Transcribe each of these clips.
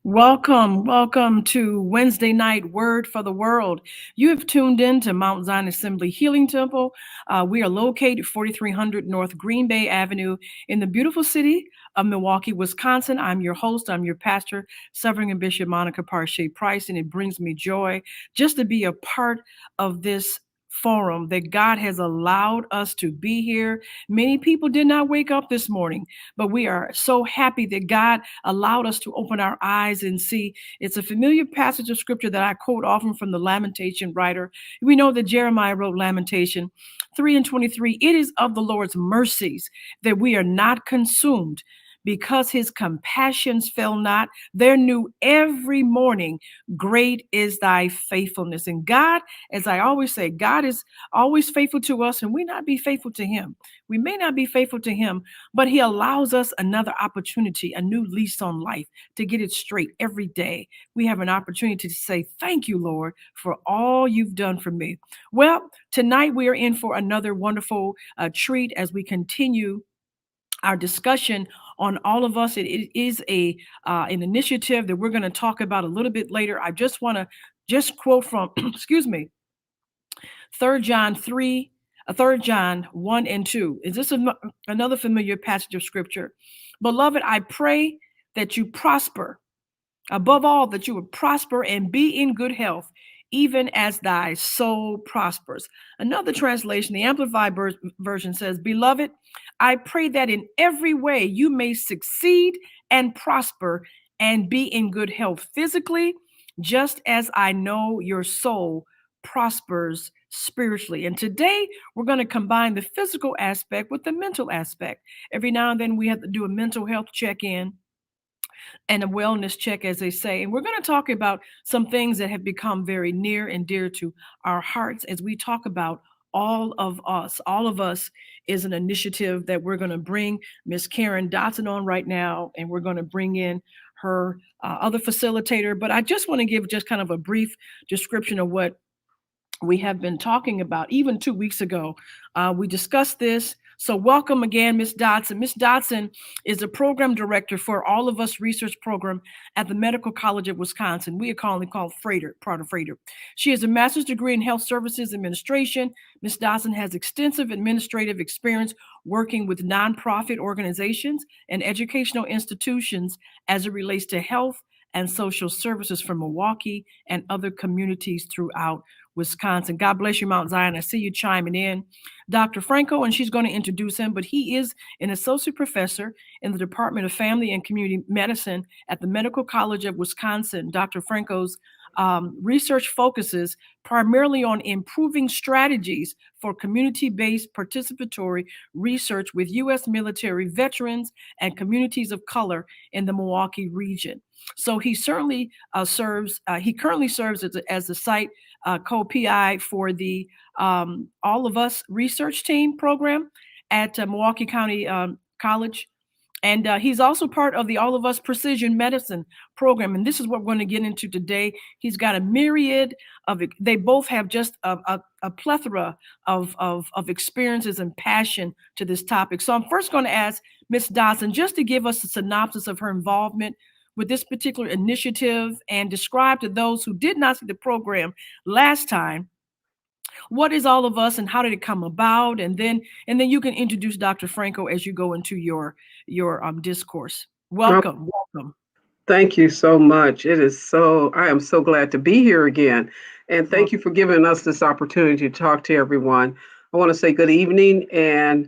Welcome to Wednesday night Word for the World. You have tuned in to Mount Zion Assembly Healing Temple. We are located 4300 North Green Bay Avenue in the beautiful city of Milwaukee, Wisconsin. I'm your host. I'm your pastor, Suffragan Bishop Monica Parchia Price, and it brings me joy just to be a part of this forum that God has allowed us to be here. Many people did not wake up this morning, but we are so happy that God allowed us to open our eyes and see. It's a familiar passage of scripture that I quote often from the Lamentation writer. We know that Jeremiah wrote Lamentation 3:23. It is of the Lord's mercies that we are not consumed, because his compassions fail not. They're new every morning. Great is thy faithfulness. And God, as I always say, God is always faithful to us, and we not be faithful to him. We may not be faithful to him, but he allows us another opportunity, a new lease on life, to get it straight every day. We have an opportunity to say, thank you, Lord, for all you've done for me. Well, tonight we are in for another wonderful treat as we continue our discussion on all of us. It is an initiative that we're going to talk about a little bit later. I just want to just quote from, excuse me, 3 John 3, 3 John 1 and 2. Is this another familiar passage of scripture? Beloved, I pray that you prosper. Above all, that you would prosper and be in good health, even as thy soul prospers. Another translation, the Amplified Version says, Beloved, I pray that in every way you may succeed and prosper and be in good health physically, just as I know your soul prospers spiritually. And today we're going to combine the physical aspect with the mental aspect. Every now and then we have to do a mental health check-in and a wellness check, as they say. And we're going to talk about some things that have become very near and dear to our hearts as we talk about all of us. All of us is an initiative that we're going to bring Miss Karen Dotson on right now, and we're going to bring in her other facilitator. But I just want to give just kind of a brief description of what we have been talking about. Even 2 weeks ago, we discussed this. So welcome again, Ms. Dotson. Ms. Dotson is the program director for All of Us research program at the Medical College of Wisconsin. We are commonly called Freighter, part of Freighter. She has a master's degree in health services administration. Ms. Dotson has extensive administrative experience working with nonprofit organizations and educational institutions as it relates to health and social services from Milwaukee and other communities throughout Wisconsin. God bless you, Mount Zion. I see you chiming in. Dr. Franco, and she's going to introduce him, but he is an associate professor in the Department of Family and Community Medicine at the Medical College of Wisconsin. Dr. Franco's research focuses primarily on improving strategies for community-based participatory research with U.S. military veterans and communities of color in the Milwaukee region. So he certainly he currently serves as the site co-PI for the All of Us research team program at Milwaukee County College. And he's also part of the All of Us Precision Medicine program. And this is what we're going to get into today. He's got a myriad of, they both have just a plethora of experiences and passion to this topic. So I'm first going to ask Ms. Dotson just to give us a synopsis of her involvement with this particular initiative and describe to those who did not see the program last time what is All of Us and how did it come about, and then you can introduce Dr. Franco as you go into your discourse. Welcome. Thank you so much. I am so glad to be here again, and thank you for giving us this opportunity to talk to everyone. I want to say good evening. And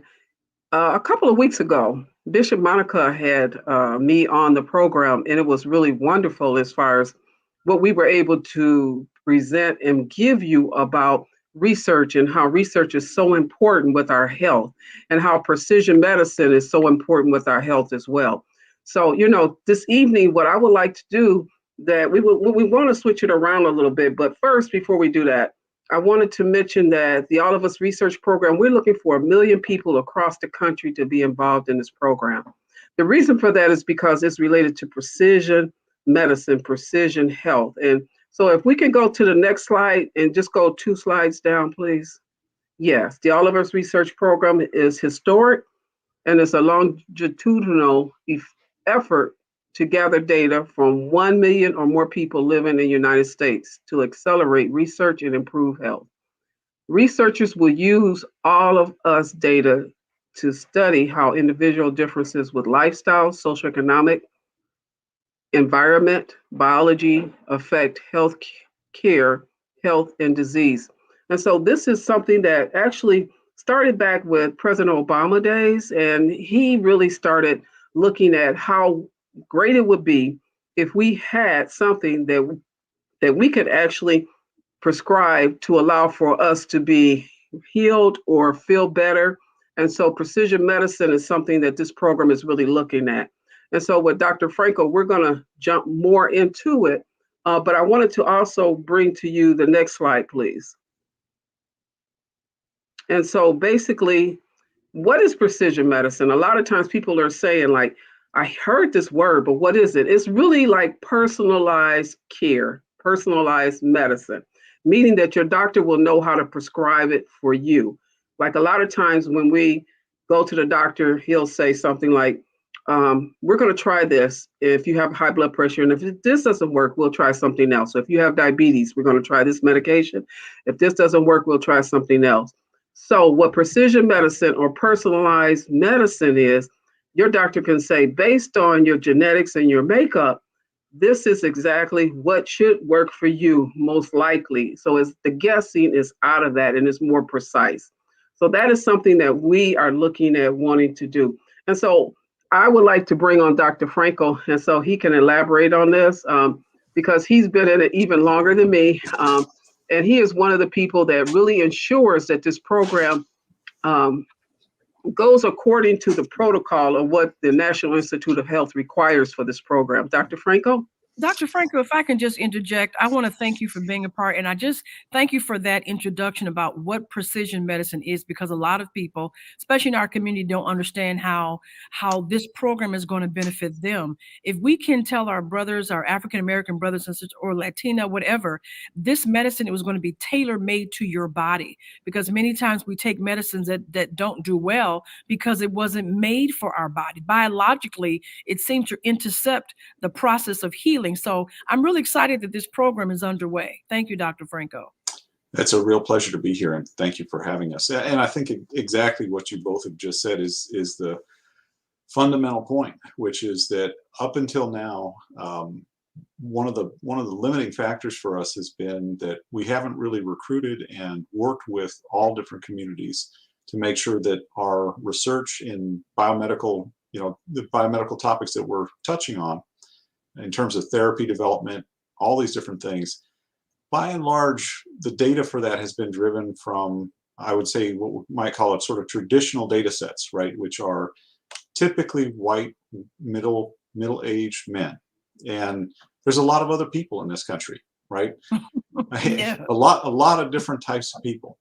a couple of weeks ago, Bishop Monica had me on the program, and it was really wonderful as far as what we were able to present and give you about research and how research is so important with our health and how precision medicine is so important with our health as well. So, this evening, what I would like to do, that we want to switch it around a little bit. But first, before we do that, I wanted to mention that the All of Us research program, we're looking for 1 million people across the country to be involved in this program. The reason for that is because it's related to precision medicine, precision health. And so if we can go to the next slide and just go 2 slides down, please. Yes, the All of Us research program is historic, and it's a longitudinal effort to gather data from 1 million or more people living in the United States to accelerate research and improve health. Researchers will use all of us data to study how individual differences with lifestyle, socioeconomic, environment, biology affect health care, health, and disease. And so this is something that actually started back with President Obama days, and he really started looking at how great it would be if we had something that we could actually prescribed to allow for us to be healed or feel better. And so precision medicine is something that this program is really looking at. And so with Dr. Franco, we're going to jump more into it. But I wanted to also bring to you the next slide, please. And so basically, what is precision medicine? A lot of times people are saying, like, I heard this word, but what is it? It's really like personalized care, personalized medicine, meaning that your doctor will know how to prescribe it for you. Like a lot of times when we go to the doctor, he'll say something like, we're going to try this if you have high blood pressure. And if this doesn't work, we'll try something else. So if you have diabetes, we're going to try this medication. If this doesn't work, we'll try something else. So what precision medicine or personalized medicine is, your doctor can say, based on your genetics and your makeup, this is exactly what should work for you most likely. So it's the guessing is out of that and it's more precise. So that is something that we are looking at wanting to do. And so I would like to bring on Dr. Franco, and so he can elaborate on this because he's been in it even longer than me. And he is one of the people that really ensures that this program um, goes according to the protocol of what the National Institute of Health requires for this program. Dr. Franco? Dr. Franco, if I can just interject, I want to thank you for being a part. And I just thank you for that introduction about what precision medicine is, because a lot of people, especially in our community, don't understand how this program is going to benefit them. If we can tell our brothers, our African-American brothers and sisters, or Latina, whatever, this medicine, it was going to be tailor-made to your body. Because many times we take medicines that don't do well because it wasn't made for our body. Biologically, it seems to intercept the process of healing. So I'm really excited that this program is underway. Thank you, Dr. Franco. It's a real pleasure to be here, and thank you for having us. And I think exactly what you both have just said is the fundamental point, which is that up until now, one of the limiting factors for us has been that we haven't really recruited and worked with all different communities to make sure that our research in biomedical, the biomedical topics that we're touching on, in terms of therapy development, all these different things, by and large, the data for that has been driven from, I would say, what we might call it sort of traditional data sets, right? Which are typically white, middle-aged men. And there's a lot of other people in this country, right? Yeah. a lot of different types of people.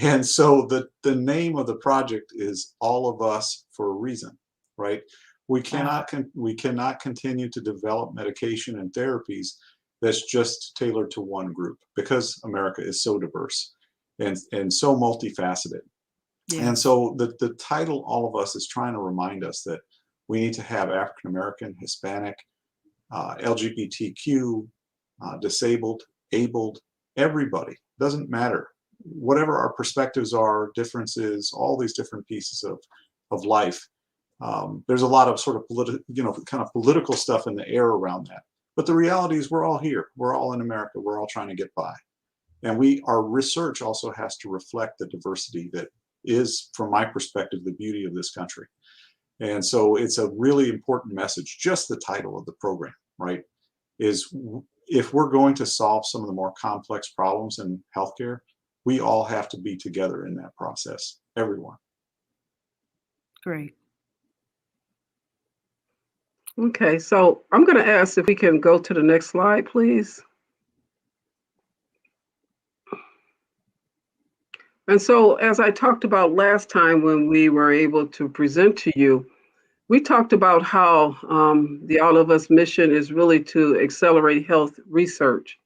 And so the name of the project is All of Us for a reason, right? We cannot continue to develop medication and therapies that's just tailored to one group, because America is so diverse and so multifaceted. Yeah. And so the title All of Us is trying to remind us that we need to have African American, Hispanic, LGBTQ, disabled, abled, everybody, doesn't matter. Whatever our perspectives are, differences, all these different pieces of life. There's a lot of sort of political stuff in the air around that. But the reality is we're all here. We're all in America. We're all trying to get by. And our research also has to reflect the diversity that is, from my perspective, the beauty of this country. And so it's a really important message. Just the title of the program, right, is if we're going to solve some of the more complex problems in healthcare, we all have to be together in that process, everyone. Great. Okay, so I'm going to ask if we can go to the next slide, please. And so, as I talked about last time when we were able to present to you, we talked about how the All of Us mission is really to accelerate health research.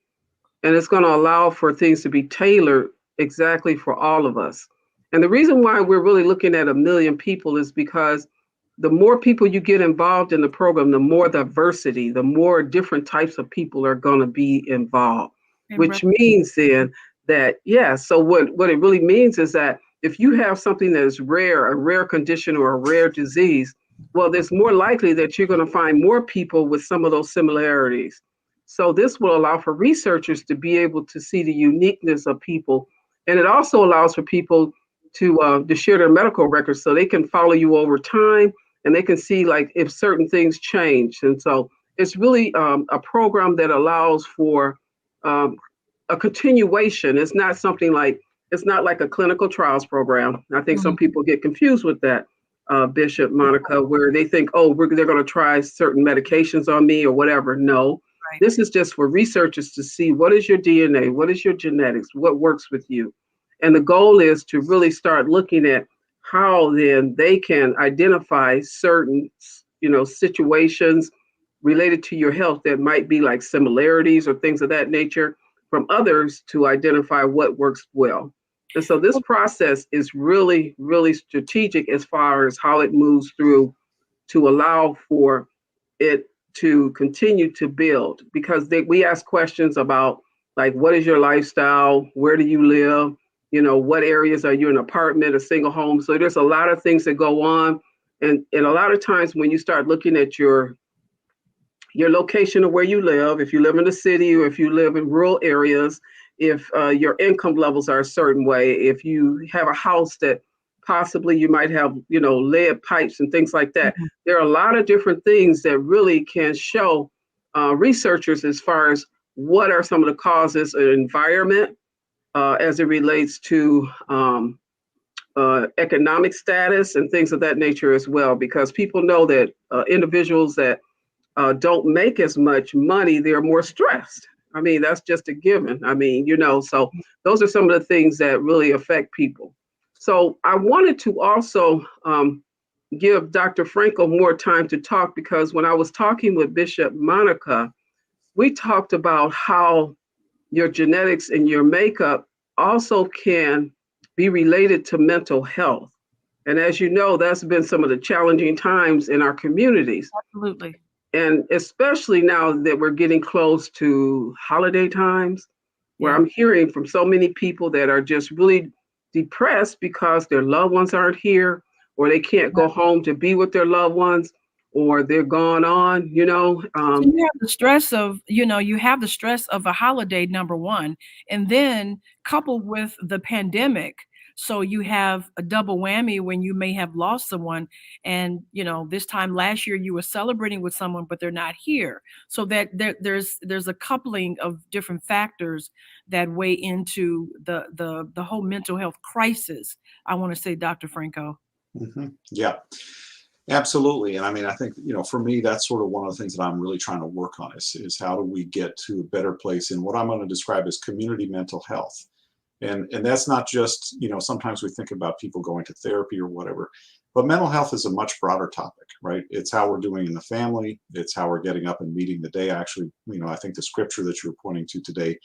And it's going to allow for things to be tailored exactly for all of us. And the reason why we're really looking at 1 million people is because the more people you get involved in the program, the more diversity, the more different types of people are going to be involved, And which means then that, yeah, so what it really means is that if you have something that is rare, a rare condition or a rare disease, well, there's more likely that you're going to find more people with some of those similarities. So this will allow for researchers to be able to see the uniqueness of people. And it also allows for people to share their medical records so they can follow you over time and they can see like if certain things change. And so it's really a program that allows for um, a continuation. It's not something like, it's not like a clinical trials program. I think some people get confused with that, Bishop Monica, where they think, oh, they're going to try certain medications on me or whatever. No, this is just for researchers to see what is your DNA, what is your genetics, what works with you. And the goal is to really start looking at how then they can identify certain, situations related to your health that might be like similarities or things of that nature from others to identify what works well. And so this process is really, really strategic as far as how it moves through to allow for it to continue to build because we ask questions about like what is your lifestyle, where do you live, what areas are you in, an apartment, a single home. So there's a lot of things that go on, and a lot of times when you start looking at your location of where you live, if you live in the city or if you live in rural areas, if your income levels are a certain way, if you have a house that possibly you might have, lead pipes and things like that. There are a lot of different things that really can show researchers as far as what are some of the causes of environment as it relates to economic status and things of that nature as well, because people know that individuals that don't make as much money, they're more stressed. I mean, that's just a given. I mean, so those are some of the things that really affect people. So I wanted to also give Dr. Franco more time to talk because when I was talking with Bishop Monica, we talked about how your genetics and your makeup also can be related to mental health. And as you know, that's been some of the challenging times in our communities. Absolutely. And especially now that we're getting close to holiday times, where I'm hearing from so many people that are just really depressed because their loved ones aren't here, or they can't go home to be with their loved ones, or they're gone on, So you have the stress of, you have the stress of a holiday, number one, and then coupled with the pandemic. So you have a double whammy when you may have lost someone. And, this time last year you were celebrating with someone, but they're not here. So that there's a coupling of different factors that weigh into the whole mental health crisis, I want to say, Dr. Franco. Yeah, absolutely. And I mean, I think, for me, that's sort of one of the things that I'm really trying to work on is how do we get to a better place in what I'm going to describe as community mental health. And that's not just, sometimes we think about people going to therapy or whatever, but mental health is a much broader topic, right? It's how we're doing in the family. It's how we're getting up and meeting the day. Actually, I think the scripture that you were pointing to today,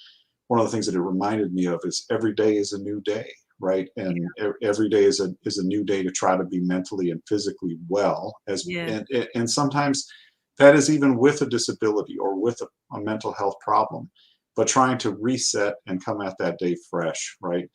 one of the things that it reminded me of is every day is a new day, right? And every day is a new day to try to be mentally and physically well. And sometimes that is even with a disability or with a mental health problem, but trying to reset and come at that day fresh, right?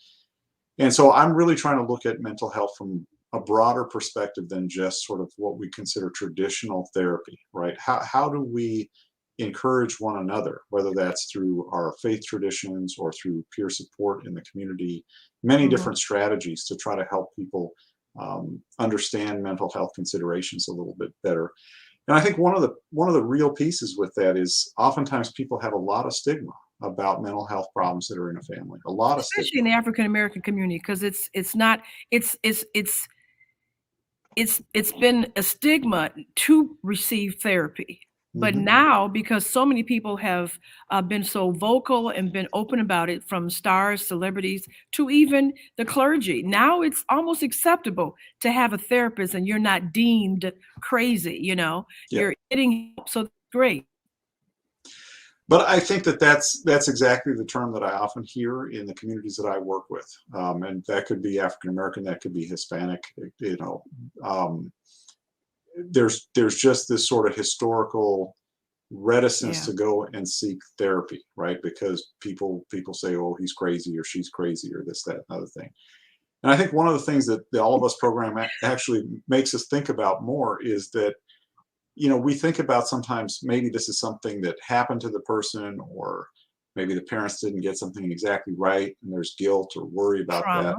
And so I'm really trying to look at mental health from a broader perspective than just sort of what we consider traditional therapy, right? How do we encourage one another, whether that's through our faith traditions or through peer support in the community, many different strategies to try to help people understand mental health considerations a little bit better. And I think one of the real pieces with that is oftentimes people have a lot of stigma about mental health problems that are in a family. A lot of Especially stigma. in the African American community, because it's been a stigma to receive therapy. But now, because so many people have been so vocal and been open about it, from stars, celebrities, to even the clergy, now it's almost acceptable to have a therapist and you're not deemed crazy, you're getting help. So great. But I think that's exactly the term that I often hear in the communities that I work with, and that could be African American, that could be Hispanic, there's just this sort of historical reticence to go and seek therapy, right? Because people say, oh, he's crazy or she's crazy or this, that, and other thing. And I think one of the things that the All of Us program actually makes us think about more is that, we think about sometimes maybe this is something that happened to the person, or maybe the parents didn't get something exactly right, and there's guilt or worry about that,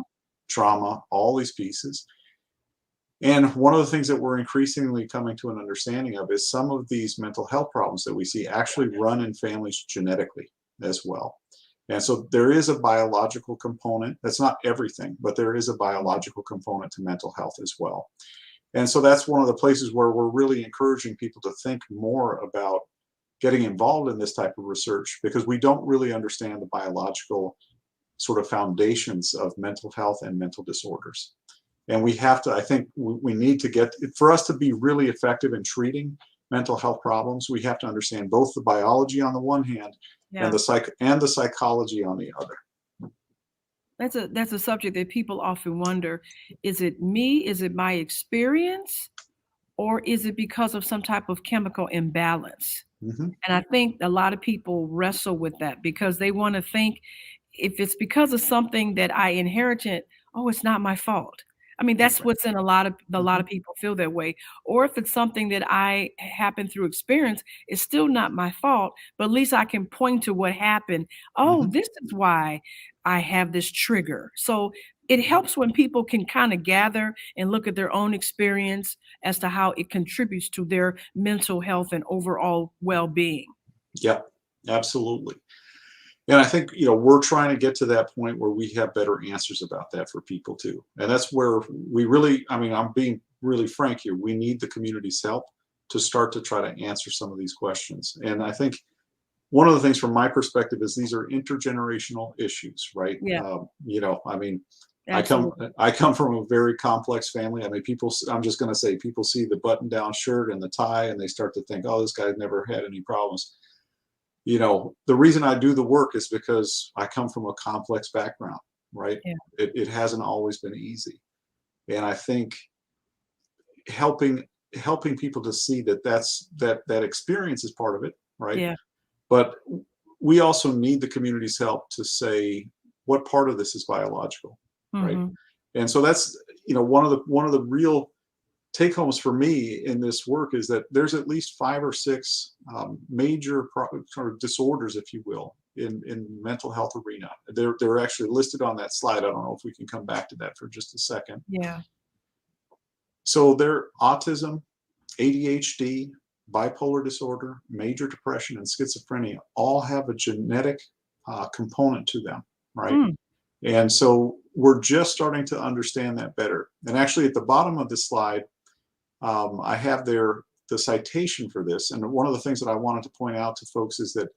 trauma, all these pieces. And one of the things that we're increasingly coming to an understanding of is some of these mental health problems that we see actually run in families genetically as well. And so there is a biological component. That's not everything, but there is a biological component to mental health as well. And so that's one of the places where we're really encouraging people to think more about getting involved in this type of research, because we don't really understand the biological sort of foundations of mental health and mental disorders. And we have to, I think we need to get, for us to be really effective in treating mental health problems, we have to understand both the biology on the one hand and the psychology on the other. That's a subject that people often wonder, is it me? Is it my experience? Or is it because of some type of chemical imbalance? Mm-hmm. And I think a lot of people wrestle with that because they want to think, if it's because of something that I inherited, oh, it's not my fault. I mean, that's what's in a lot of people feel that way. Or if it's something that I happened through experience, it's still not my fault, but at least I can point to what happened. Oh, this is why I have this trigger. So it helps when people can kind of gather and look at their own experience as to how it contributes to their mental health and overall well-being. Yep, absolutely. And I think, we're trying to get to that point where we have better answers about that for people too. And that's where we really, I'm being really frank here, we need the community's help to start to try to answer some of these questions. And I think one of the things from my perspective is these are intergenerational issues, right? Yeah. I come from a very complex family. I'm just going to say, people see the button-down shirt and the tie and they start to think, oh, this guy's never had any problems. The reason I do the work is because I come from a complex background, right? Yeah. It hasn't always been easy. And I think helping people to see that experience is part of it, right? Yeah. But we also need the community's help to say what part of this is biological, right? And so that's, one of the real take homes for me in this work is that there's at least 5 or 6 major sort of disorders, if you will, in mental health arena. They're actually listed on that slide. I don't know if we can come back to that for just a second. Yeah. So they're autism, ADHD, bipolar disorder, major depression, and schizophrenia all have a genetic component to them, right? And so we're just starting to understand that better. And actually at the bottom of this slide, I have the citation for this. And one of the things that I wanted to point out to folks is that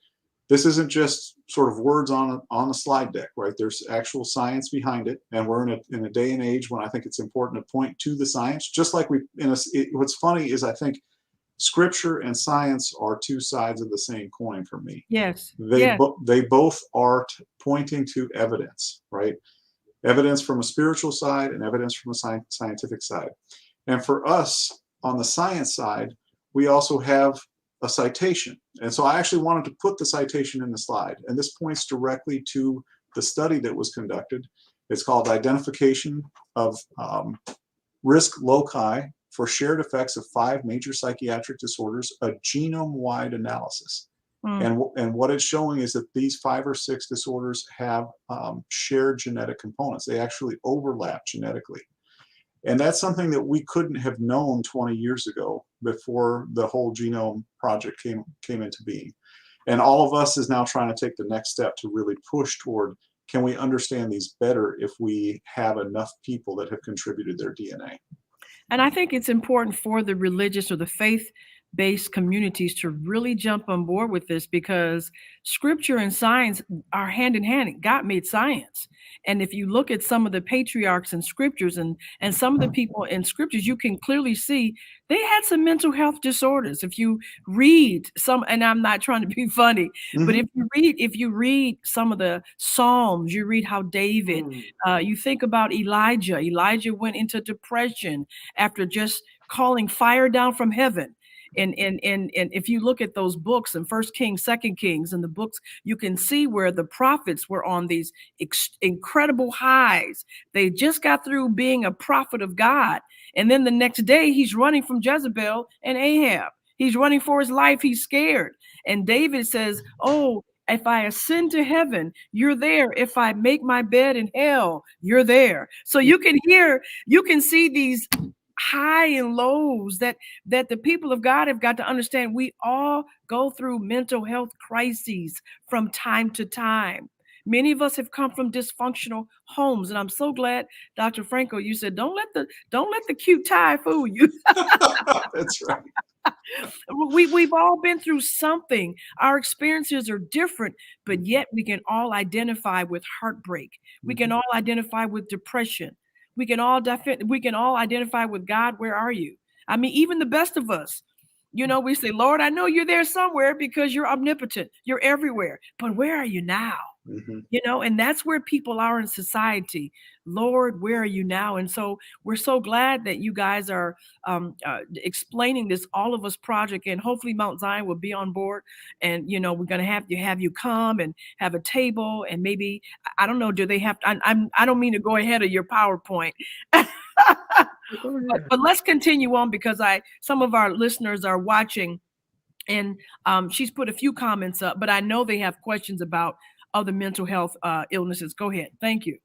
this isn't just sort of words on a slide deck, right? There's actual science behind it. And we're in a day and age when I think it's important to point to the science, just like what's funny is I think scripture and science are 2 sides of the same coin for me. Yes. They both are pointing to evidence, right? Evidence from a spiritual side and evidence from a scientific side. And for us on the science side, we also have a citation. And so I actually wanted to put the citation in the slide. And this points directly to the study that was conducted. It's called Identification of Risk Loci for Shared Effects of 5 Major Psychiatric Disorders, a Genome-Wide Analysis. And what it's showing is that these 5 or 6 disorders have shared genetic components. They actually overlap genetically. And that's something that we couldn't have known 20 years ago before the whole genome project came into being. And all of us is now trying to take the next step to really push toward, can we understand these better if we have enough people that have contributed their DNA? And I think it's important for the religious or the faith-based communities to really jump on board with this, because scripture and science are hand in hand. God made science. And if you look at some of the patriarchs in scriptures and some of the people in scriptures, you can clearly see they had some mental health disorders. If you read some, and I'm not trying to be funny, but if you read some of the Psalms, you read how David, you think about Elijah. Elijah went into depression after just calling fire down from heaven. And if you look at those books in First Kings, Second Kings, and the books, you can see where the prophets were on these incredible highs. They just got through being a prophet of God, and then the next day he's running from Jezebel and Ahab. He's running for his life. He's scared. And David says, "Oh, if I ascend to heaven, you're there. If I make my bed in hell, you're there." So you can see these high and lows that the people of God have got to understand. We all go through mental health crises from time to time. Many of us have come from dysfunctional homes, and I'm so glad, Dr. Franco, you said don't let the cute tie fool you. That's right. We've all been through something. Our experiences are different, but yet we can all identify with heartbreak. We can all identify with depression. We can all identify with God. Where are you? I mean, even the best of us, we say, Lord, I know you're there somewhere because you're omnipotent. You're everywhere. But where are you now? And that's where people are in society. Lord, where are you now? And so we're so glad that you guys are explaining this All of Us project, and hopefully Mount Zion will be on board. And we're going to have you come and have a table, and maybe, I don't know, do they have to, I don't mean to go ahead of your PowerPoint. but let's continue on, because some of our listeners are watching, and she's put a few comments up, but I know they have questions about other mental health illnesses. Go ahead. Thank you.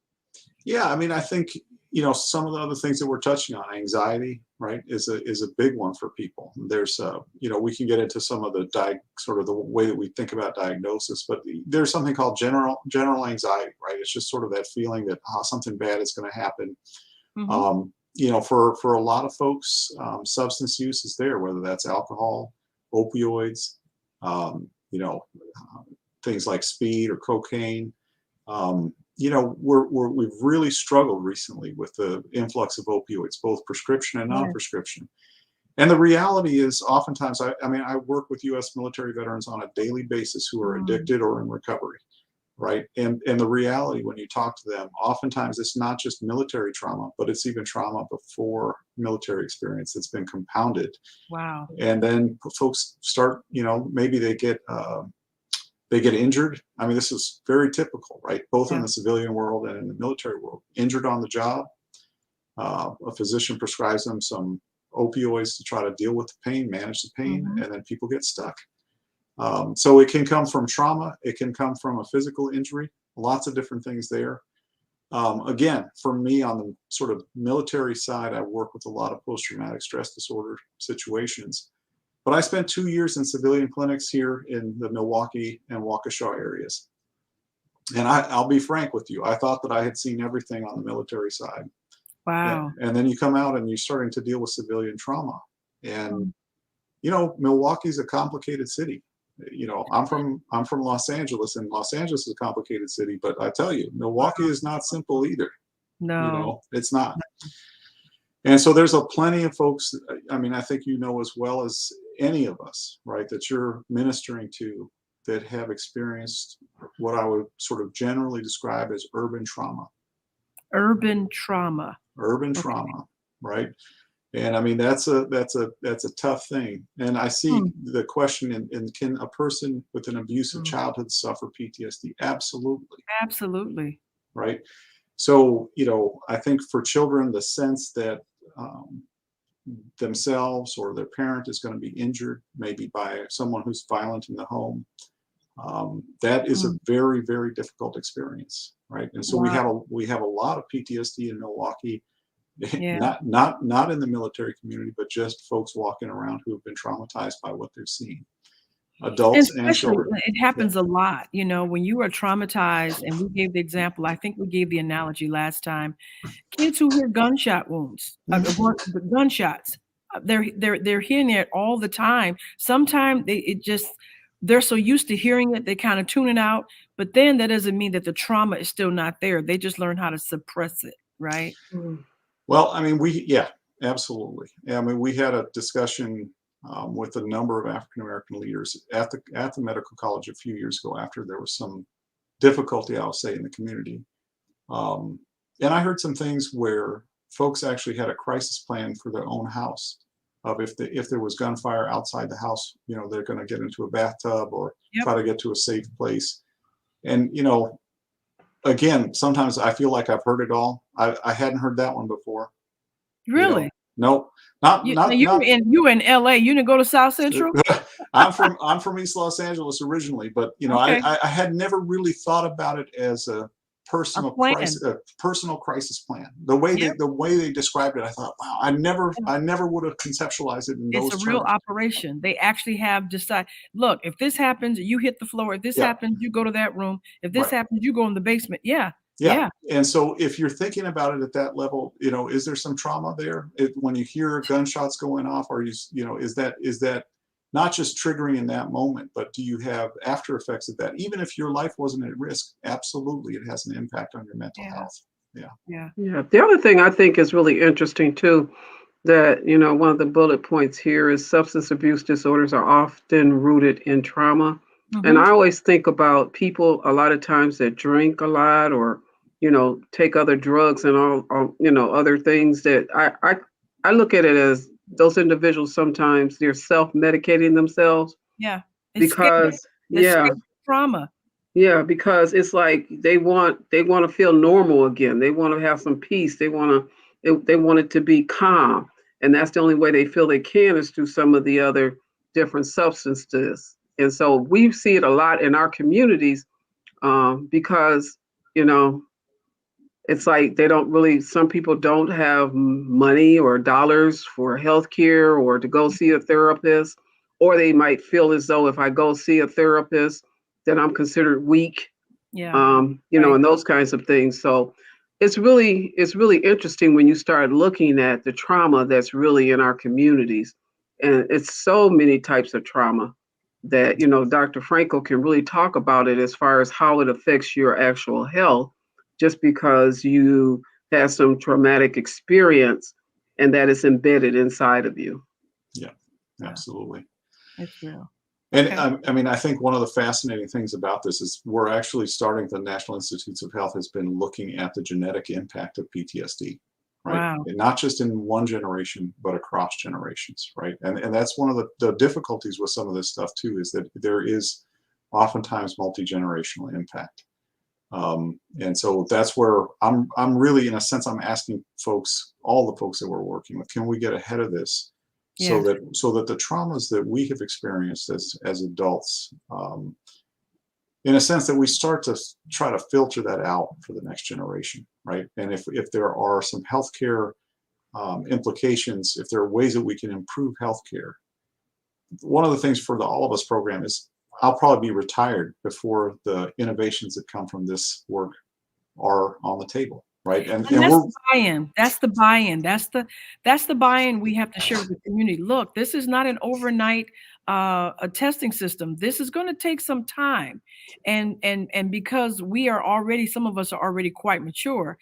Yeah, I mean, I think, some of the other things that we're touching on, anxiety, right, is a big one for people. There's, we can get into some of the sort of the way that we think about diagnosis, but there's something called general anxiety, right? It's just sort of that feeling that something bad is going to happen. For a lot of folks, substance use is there, whether that's alcohol, opioids, things like speed or cocaine. We've really struggled recently with the influx of opioids, both prescription and non-prescription. And the reality is, oftentimes, I work with U.S. military veterans on a daily basis who are addicted or in recovery, right? And the reality, when you talk to them, oftentimes it's not just military trauma, but it's even trauma before military experience that's been compounded. Wow. And then folks start, maybe they get injured. I mean, this is very typical, right? Both in the civilian world and in the military world. Injured on the job, a physician prescribes them some opioids to try to deal with the pain, manage the pain, and then people get stuck. So it can come from trauma. It can come from a physical injury. Lots of different things there. Again, for me, on the sort of military side, I work with a lot of post-traumatic stress disorder situations. But I spent 2 years in civilian clinics here in the Milwaukee and Waukesha areas. And I'll be frank with you, I thought that I had seen everything on the military side. Wow. And then you come out and you're starting to deal with civilian trauma. And, Milwaukee's a complicated city. I'm from Los Angeles, and Los Angeles is a complicated city, but I tell you, Milwaukee is not simple either. No. It's not. And so there's plenty of folks, I think as well as any of us, right, that you're ministering to, that have experienced what I would sort of generally describe as urban trauma. Urban trauma. Right? And that's a tough thing. And I see the question, and can a person with an abusive childhood suffer PTSD? Absolutely. Right? So, I think for children, the sense that themselves or their parent is going to be injured, maybe by someone who's violent in the home, that is a very, very difficult experience, right? And so we have a lot of PTSD in Milwaukee, not in the military community, but just folks walking around who have been traumatized by what they've seen. Adults and children. It happens a lot, when you are traumatized, and we gave the example, I think we gave the analogy last time, kids who hear gunshot wounds, gunshots, they're hearing it all the time. Sometimes they're so used to hearing it, they kind of tune it out, but then that doesn't mean that the trauma is still not there. They just learn how to suppress it, right? Well, absolutely. We had a discussion with a number of African-American leaders at the medical college a few years ago, after there was some difficulty, I'll say, in the community. And I heard some things where folks actually had a crisis plan for their own house of if there was gunfire outside the house, they're going to get into a bathtub or Yep. try to get to a safe place. And, again, sometimes I feel like I've heard it all. I hadn't heard that one before. Really? No, not. You in LA. You didn't go to South Central? I'm from East Los Angeles originally, but Okay. I had never really thought about it as a personal plan. crisis plan. The way Yep. they described it, I thought, wow, I never would have conceptualized it in those terms. It's a real operation. They actually have decided, look, if this happens, you hit the floor. If this Yeah. happens, you go to that room. If this Right. happens, you go in the basement. Yeah. Yeah. And so if you're thinking about it at that level, is there some trauma there? When you hear gunshots going off, is that not just triggering in that moment, but do you have after effects of that? Even if your life wasn't at risk, absolutely, it has an impact on your mental health. Yeah. The other thing I think is really interesting too, that, one of the bullet points here is substance abuse disorders are often rooted in trauma. And I always think about people a lot of times that drink a lot or, take other drugs and all other things that I look at it as those individuals sometimes they're self-medicating themselves Yeah. because Escape trauma. yeah, because it's like they want to feel normal again. They want to have some peace. They want it to be calm, and that's the only way they feel they can is through some of the other different substances. And so we see it a lot in our communities because it's like they don't really. Some people don't have money or dollars for health care or to go see a therapist, or they might feel as though if I go see a therapist, then I'm considered weak, Yeah. and those kinds of things. So it's really interesting when you start looking at the trauma that's really in our communities, and it's so many types of trauma that Dr. Franco can really talk about it as far as how it affects your actual health, just because you had some traumatic experience and that is embedded inside of you. Yeah, absolutely. It's real. And Okay. I mean, I think one of the fascinating things about this is we're actually starting, the National Institutes of Health has been looking at the genetic impact of PTSD, right? Wow. And not just in one generation, but across generations, right? And that's one of the difficulties with some of this stuff too, is that there is oftentimes multi-generational impact. And so that's where I'm really, in a sense, I'm asking folks, all the folks that we're working with, can we get ahead of this? So that the traumas that we have experienced as adults, in a sense, that we start to try to filter that out for the next generation, right? And if there are some healthcare implications, if there are ways that we can improve healthcare, one of the things for the All of Us program is I'll probably be retired before the innovations that come from this work are on the table. Right. And that's the buy-in. That's the buy-in. That's the buy-in we have to share with the community. Look, this is not an overnight a testing system. This is going to take some time. And because some of us are already quite mature,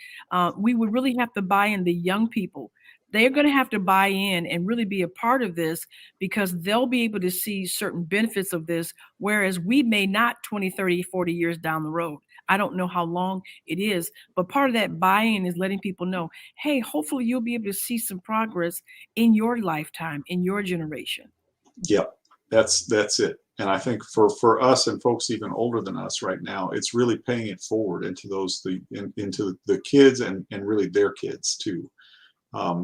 we would really have to buy in the young people. They're going to have to buy in and really be a part of this because they'll be able to see certain benefits of this, whereas we may not 20, 30, 40 years down the road. I don't know how long it is, but part of that buy-in is letting people know, hey, hopefully you'll be able to see some progress in your lifetime, in your generation. Yep, that's it. And I think for us and folks even older than us right now, it's really paying it forward into into the kids and really their kids too.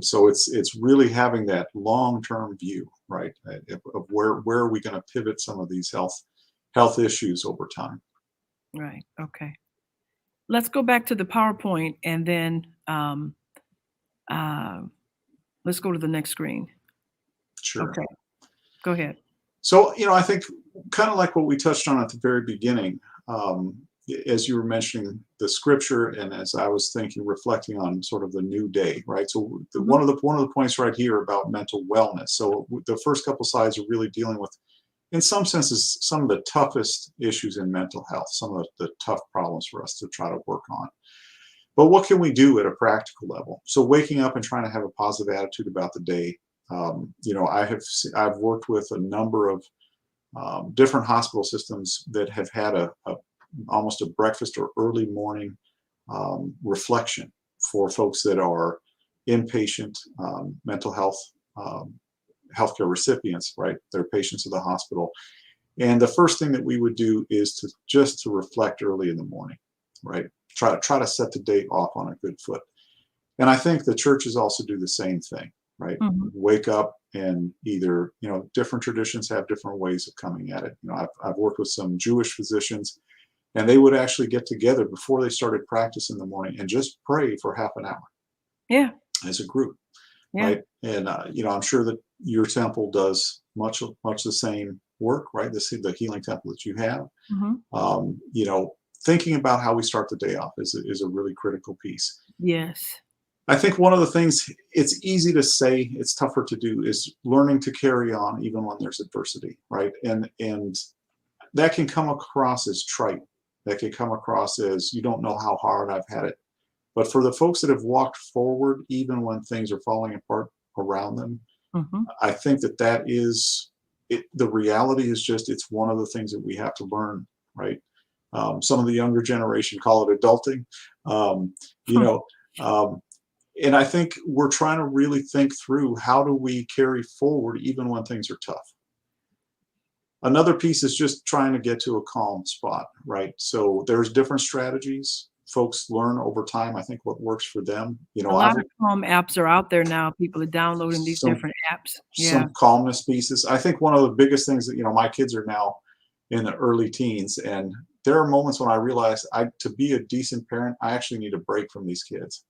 So it's really having that long-term view, right, of where are we going to pivot some of these health issues over time. Right. Okay. Let's go back to the PowerPoint and then let's go to the next screen. Sure. Okay. Go ahead. So, I think kind of like what we touched on at the very beginning, as you were mentioning the scripture, and as I was reflecting on sort of the new day, right? So one of the points right here about mental wellness. So the first couple slides are really dealing with, in some senses, some of the toughest issues in mental health, some of the tough problems for us to try to work on. But what can we do at a practical level? So waking up and trying to have a positive attitude about the day. I've worked with a number of different hospital systems that have had almost a breakfast or early morning reflection for folks that are inpatient mental health healthcare recipients, right? They're patients of the hospital. And the first thing that we would do is to reflect early in the morning, right? Try to set the day off on a good foot. And I think the churches also do the same thing, right? Mhm. Wake up and either, different traditions have different ways of coming at it. I've worked with some Jewish physicians, and they would actually get together before they started practice in the morning and just pray for half an hour. Yeah. As a group, Yeah. right? And I'm sure that your temple does much the same work, right? The healing temple that you have. Mhm. Thinking about how we start the day off is a really critical piece. Yes. I think one of the things, it's easy to say, it's tougher to do, is learning to carry on even when there's adversity, right? And that can come across as trite. That can come across as, you don't know how hard I've had it. But for the folks that have walked forward, even when things are falling apart around them, Mhm. I think that is it. The reality is just, it's one of the things that we have to learn, right? Some of the younger generation call it adulting, you know, and I think we're trying to really think through, how do we carry forward even when things are tough? Another piece is just trying to get to a calm spot, right? So there's different strategies. Folks learn over time, I think, what works for them. A lot of calm apps are out there now. People are downloading these some different apps. Yeah. some calmness pieces. I think one of the biggest things that, my kids are now in the early teens, and there are moments when I realize, to be a decent parent, I actually need a break from these kids.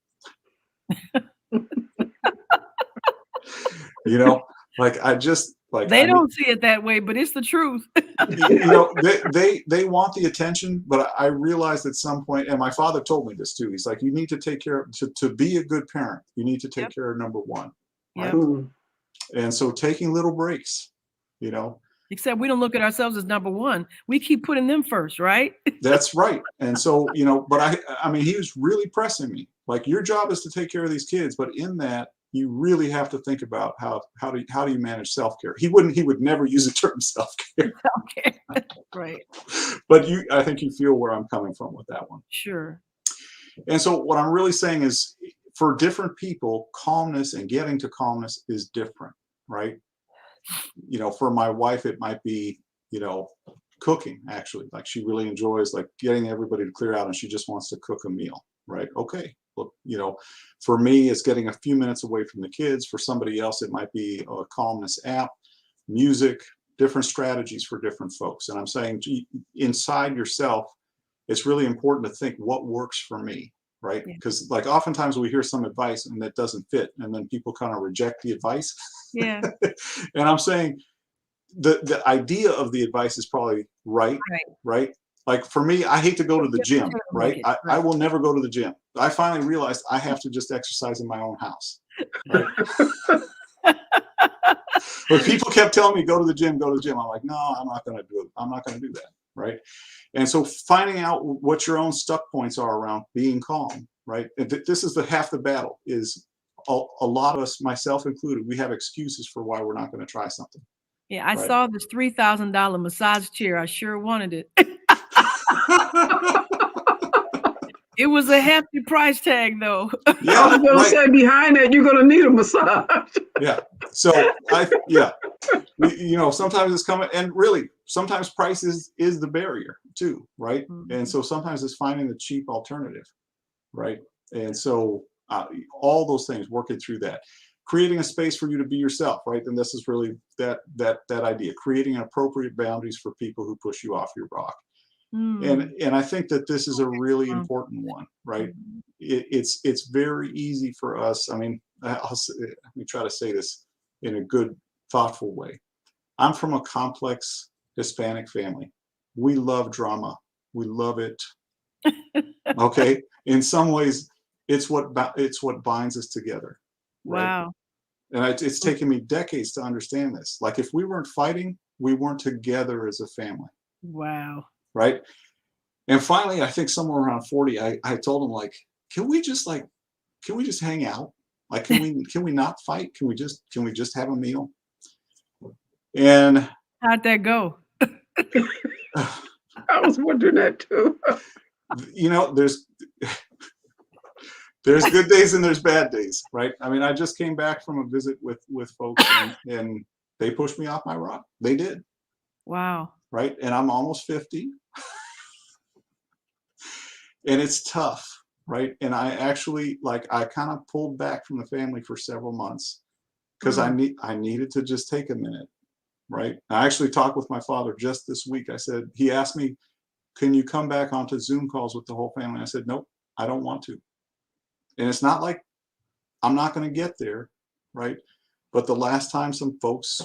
Like I just like They don't see it that way, but it's the truth. they want the attention, but I realized at some point, and my father told me this too. He's like, you need to take care to be a good parent. You need to take care of number one. Right? Yep. And so taking little breaks, Except we don't look at ourselves as number one. We keep putting them first, right? That's right. And so, but I mean, he was really pressing me. Like, your job is to take care of these kids, but in that, you really have to think about how do you manage self-care. He would never use the term self-care. Okay. Right. But I think you feel where I'm coming from with that one. Sure. And so what I'm really saying is, for different people, calmness and getting to calmness is different, right? For my wife, it might be, cooking, actually. Like, she really enjoys like getting everybody to clear out, and she just wants to cook a meal, right? Okay. Look, for me, it's getting a few minutes away from the kids. For somebody else, it might be a calmness app, music, different strategies for different folks. And I'm saying, inside yourself, it's really important to think, what works for me, right? Because like, oftentimes we hear some advice and that doesn't fit, and then people kind of reject the advice. Yeah. And I'm saying, the idea of the advice is probably right? Like, for me, I hate to go to the gym, right? I will never go to the gym. I finally realized I have to just exercise in my own house. Right? But people kept telling me, go to the gym. I'm like, no, I'm not going to do it. I'm not going to do that, right? And so finding out what your own stuck points are around being calm, right? And this is half the battle. Is a lot of us, myself included, we have excuses for why we're not going to try something. Yeah, I saw this $3,000 massage chair. I sure wanted it. It was a hefty price tag, though. Yeah, I was going to say, behind that, you're going to need a massage. Yeah. So sometimes it's coming, and really, sometimes price is the barrier too, right? Mm-hmm. And so sometimes it's finding the cheap alternative, right? And so all those things, working through that, creating a space for you to be yourself, right? And this is really that idea, creating appropriate boundaries for people who push you off your rock. And I think that this is a really important one, right? It's very easy for us. I mean, let me try to say this in a good, thoughtful way. I'm from a complex Hispanic family. We love drama. We love it. Okay. In some ways, it's what binds us together. Right? Wow. And it's taken me decades to understand this. Like, if we weren't fighting, we weren't together as a family. Wow. Right. And finally, I think somewhere around 40, I told him, like, can we just hang out? Like, can we not fight? Can we just have a meal? And how'd that go? I was wondering that too. There's good days and there's bad days, right? I mean, I just came back from a visit with folks, and They pushed me off my rock. They did. Wow. Right. And I'm almost 50. And it's tough. Right. And I actually, like, I kind of pulled back from the family for several months because I needed to just take a minute. Right. I actually talked with my father just this week. He asked me, can you come back onto Zoom calls with the whole family? I said, nope, I don't want to. And it's not like I'm not going to get there. Right. But the last time some folks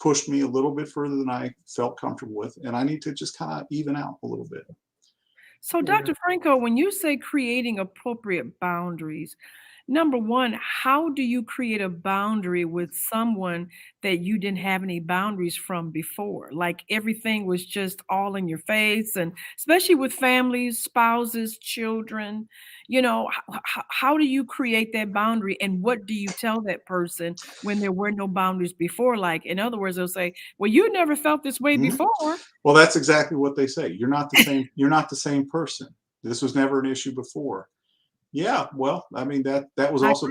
pushed me a little bit further than I felt comfortable with, and I need to just kind of even out a little bit. So, Dr. Franco, when you say creating appropriate boundaries, number one, how do you create a boundary with someone that you didn't have any boundaries from before? Like everything was just all in your face, and especially with families, spouses, children, how do you create that boundary? And what do you tell that person when there were no boundaries before? Like, in other words, they'll say, well, you never felt this way before. Well, that's exactly what they say. You're not the same. You're not the same person. This was never an issue before. Yeah. Well, I mean, that was also,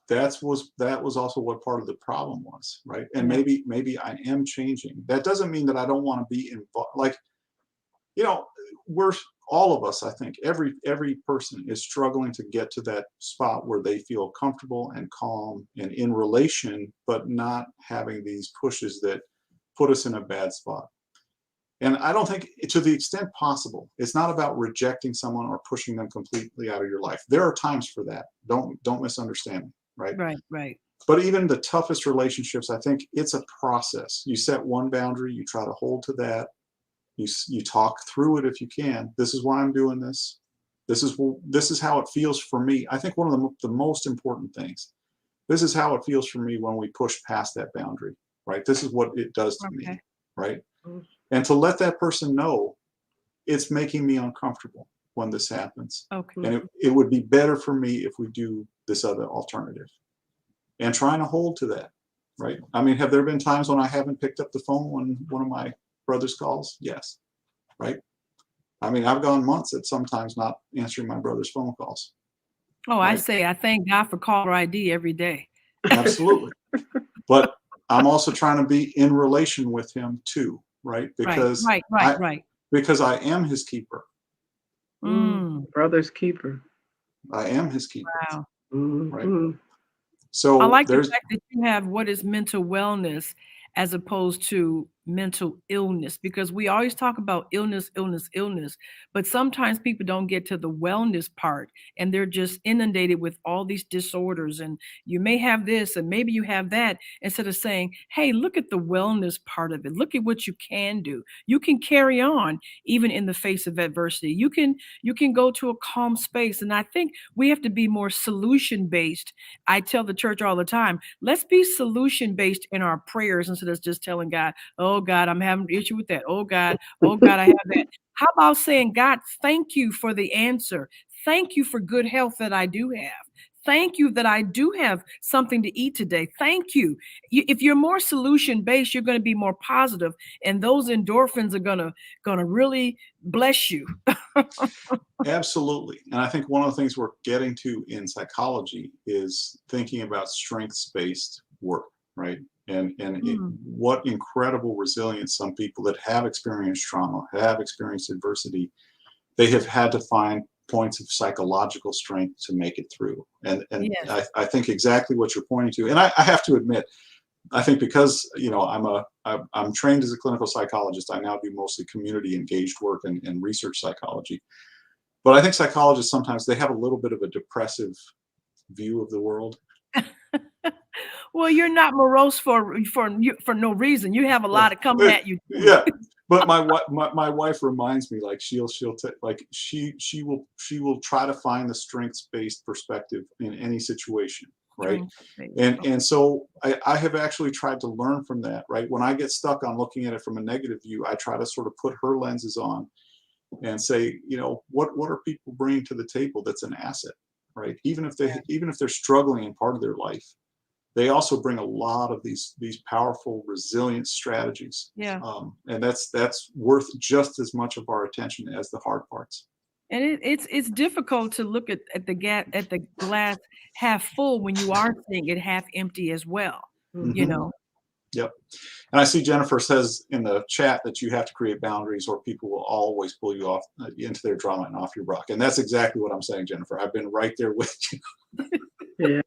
that was also what part of the problem was. Right. And maybe I am changing. That doesn't mean that I don't want to be involved. Like, we're all of us, I think every person is struggling to get to that spot where they feel comfortable and calm and in relation, but not having these pushes that put us in a bad spot. And I don't think, to the extent possible, it's not about rejecting someone or pushing them completely out of your life. There are times for that. Don't misunderstand me, right? Right. But even the toughest relationships, I think it's a process. You set one boundary, you try to hold to that. You talk through it if you can. This is why I'm doing this. This is how it feels for me. I think one of the most important things. This is how it feels for me when we push past that boundary, right? This is what it does to me, right? And to let that person know it's making me uncomfortable when this happens. Okay. And it would be better for me if we do this other alternative. And trying to hold to that, right? I mean, have there been times when I haven't picked up the phone when one of my brother's calls? Yes. Right. I mean, I've gone months at sometimes not answering my brother's phone calls. Oh, right? I thank God for caller ID every day. Absolutely. But I'm also trying to be in relation with him too, right? Because because I am his keeper. Brother's keeper. I am his keeper. Wow. Right. So I like the fact that you have what is mental wellness as opposed to mental illness, because we always talk about illness, but sometimes people don't get to the wellness part and they're just inundated with all these disorders, and you may have this and maybe you have that, instead of saying, hey, look at the wellness part of it. Look at what you can do. You can carry on even in the face of adversity. You can go to a calm space. And I think we have to be more solution based. I tell the church all the time, let's be solution based in our prayers instead of just telling God, oh God, I'm having an issue with that. Oh God, I have that. How about saying, God, thank you for the answer. Thank you for good health that I do have. Thank you that I do have something to eat today. Thank you. If you're more solution based, you're going to be more positive, and those endorphins are going to really bless you. Absolutely. And I think one of the things we're getting to in psychology is thinking about strengths-based work, right? And what incredible resilience some people that have experienced trauma, have experienced adversity, they have had to find points of psychological strength to make it through. And yes. I think exactly what you're pointing to. And I have to admit, I think because I'm trained as a clinical psychologist, I now do mostly community engaged work and research psychology. But I think psychologists sometimes they have a little bit of a depressive view of the world. Well, you're not morose for no reason. You have a lot of coming at you. Yeah, but my wife reminds me, like she will try to find the strengths-based perspective in any situation, right? And so I have actually tried to learn from that, right? When I get stuck on looking at it from a negative view, I try to sort of put her lenses on and say, what are people bringing to the table that's an asset, right? Even if they're struggling in part of their life, they also bring a lot of these powerful, resilient strategies. Yeah. And that's worth just as much of our attention as the hard parts. And it's difficult to look at the glass half full when you are seeing it half empty as well. Mm-hmm. You know, Yep. And I see Jennifer says in the chat that you have to create boundaries or people will always pull you off into their drama and off your rock. And that's exactly what I'm saying, Jennifer. I've been right there with you. Yeah.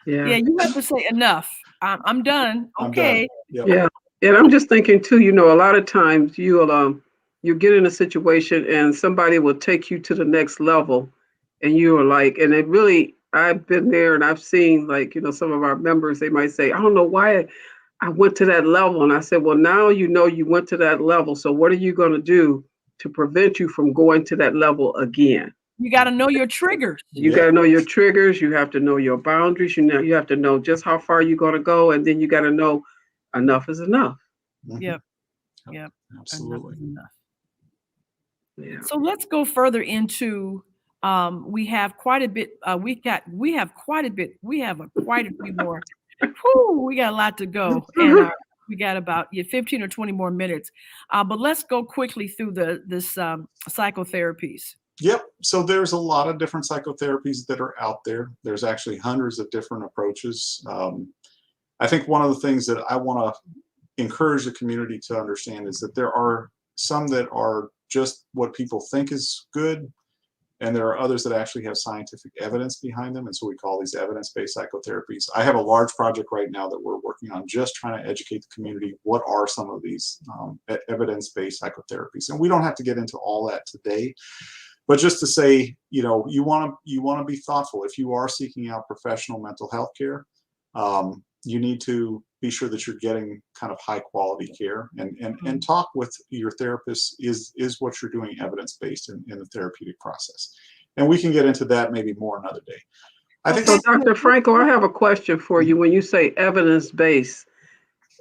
Yeah, you have to say enough. I'm done. I'm Okay. done. Yep. Yeah. And I'm just thinking too, a lot of times you get in a situation and somebody will take you to the next level and you are like, and it really, I've been there and I've seen like, some of our members, they might say, I don't know why I went to that level. And I said, well, now you went to that level. So what are you going to do to prevent you from going to that level again? You got to know your triggers. You got to know your triggers. You have to know your boundaries. You have to know just how far you're going to go. And then you got to know enough is enough. Mhm. Yep. Absolutely. Enough. Yeah. So let's go further into, we have quite a bit, we have quite a few more. Whew, we got a lot to go. And we got about 15 or 20 more minutes. But let's go quickly through this psychotherapies. Yep. So there's a lot of different psychotherapies that are out there. There's actually hundreds of different approaches. I think one of the things that I want to encourage the community to understand is that there are some that are just what people think is good, and there are others that actually have scientific evidence behind them, and so we call these evidence-based psychotherapies. I have a large project right now that we're working on just trying to educate the community what are some of these evidence-based psychotherapies, and we don't have to get into all that today, but just to say, you want to be thoughtful. If you are seeking out professional mental health care, you need to be sure that you're getting kind of high quality care, and talk with your therapist. Is what you're doing evidence-based in the therapeutic process? And we can get into that maybe more another day. I think So, Dr. Franco, I have a question for you. When you say evidence-based,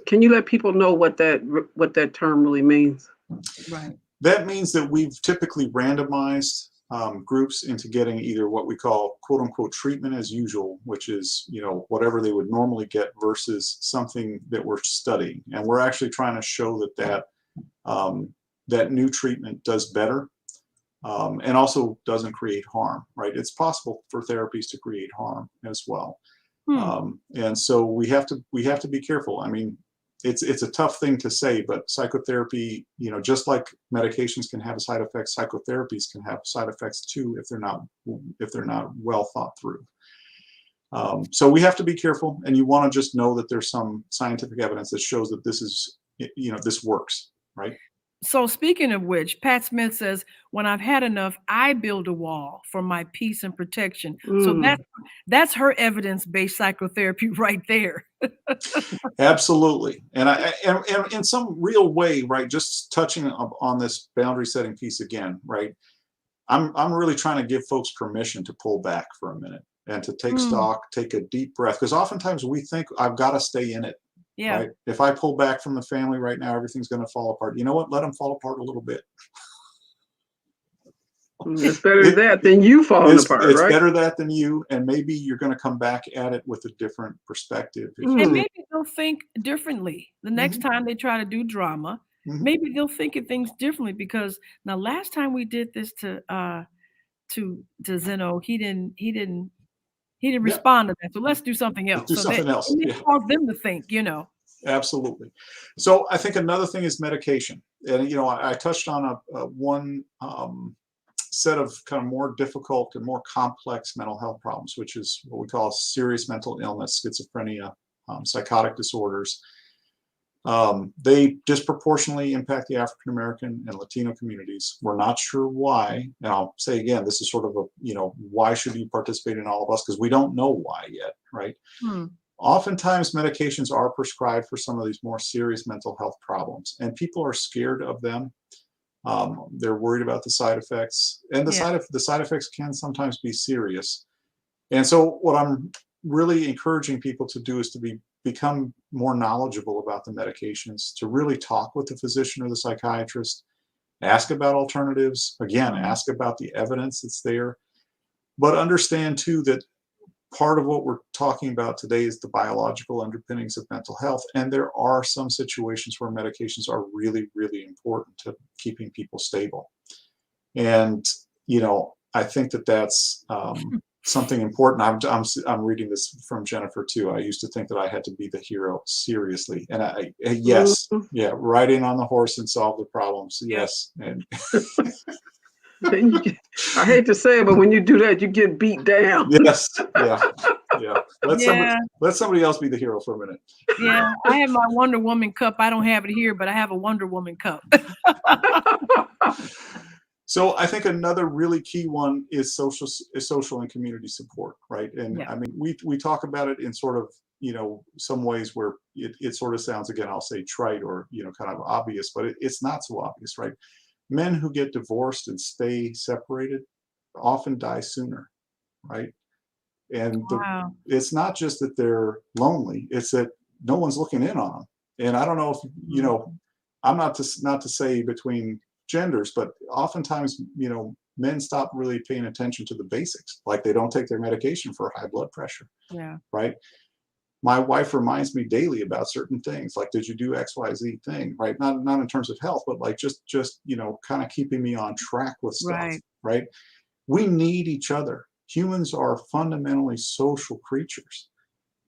can you let people know what that term really means? Right. That means that we've typically randomized groups into getting either what we call quote unquote treatment as usual, which is, whatever they would normally get, versus something that we're studying. And we're actually trying to show that new treatment does better, and also doesn't create harm, right? It's possible for therapies to create harm as well. And so we have to be careful. I mean, it's a tough thing to say, but psychotherapy, just like medications can have side effects, psychotherapies can have side effects too if they're not well thought through. So we have to be careful, and you want to just know that there's some scientific evidence that shows that this works, right? So speaking of which, Pat Smith says, when I've had enough, I build a wall for my peace and protection. So that's her evidence-based psychotherapy right there. Absolutely. And in some real way, right, just touching on this boundary setting piece again, right, I'm really trying to give folks permission to pull back for a minute and to take stock, take a deep breath, because oftentimes we think I've got to stay in it. Yeah. Right? If I pull back from the family right now, everything's going to fall apart. You know what? Let them fall apart a little bit. It's better that than you falling apart, it's right? better that than you, and maybe you're going to come back at it with a different perspective. And maybe they'll think differently the next time they try to do drama. Maybe they'll think of things differently, because now last time we did this to Zeno, he didn't respond to that. So let's do something else. It may cause them to think, Absolutely. So I think another thing is medication. And, I touched on one set of kind of more difficult and more complex mental health problems, which is what we call serious mental illness, schizophrenia, psychotic disorders. They disproportionately impact the African American and Latino communities. We're not sure why. And I'll say again, this is sort of why should you participate in all of us? Because we don't know why yet, right? Oftentimes medications are prescribed for some of these more serious mental health problems, and people are scared of them. They're worried about the side effects, and the side effects can sometimes be serious. And so what I'm really encouraging people to do is to become more knowledgeable about the medications, to really talk with the physician or the psychiatrist, ask about alternatives, again, ask about the evidence that's there, but understand too that part of what we're talking about today is the biological underpinnings of mental health. And there are some situations where medications are really, really important to keeping people stable. And, I think that's something important. I'm reading this from Jennifer too. I used to think that I had to be the hero, seriously, and yes, yeah, ride in on the horse and solve the problems. Yes, and I hate to say it, but when you do that, you get beat down. yes, yeah. Let somebody else be the hero for a minute. Yeah, I have my Wonder Woman cup. I don't have it here, but I have a Wonder Woman cup. So I think another really key one is social and community support, right? And Yeah. I mean, we talk about it in sort of, some ways where it sort of sounds, again, I'll say trite or, kind of obvious, but it's not so obvious, right? Men who get divorced and stay separated often die sooner, right? And Wow. it's not just that they're lonely, it's that no one's looking in on them. And I don't know if, I'm not to say between genders, but oftentimes, men stop really paying attention to the basics, like they don't take their medication for high blood pressure. Yeah. Right. My wife reminds me daily about certain things, like, did you do XYZ thing, right? Not in terms of health, but like just kind of keeping me on track with stuff. Right. We need each other. Humans are fundamentally social creatures.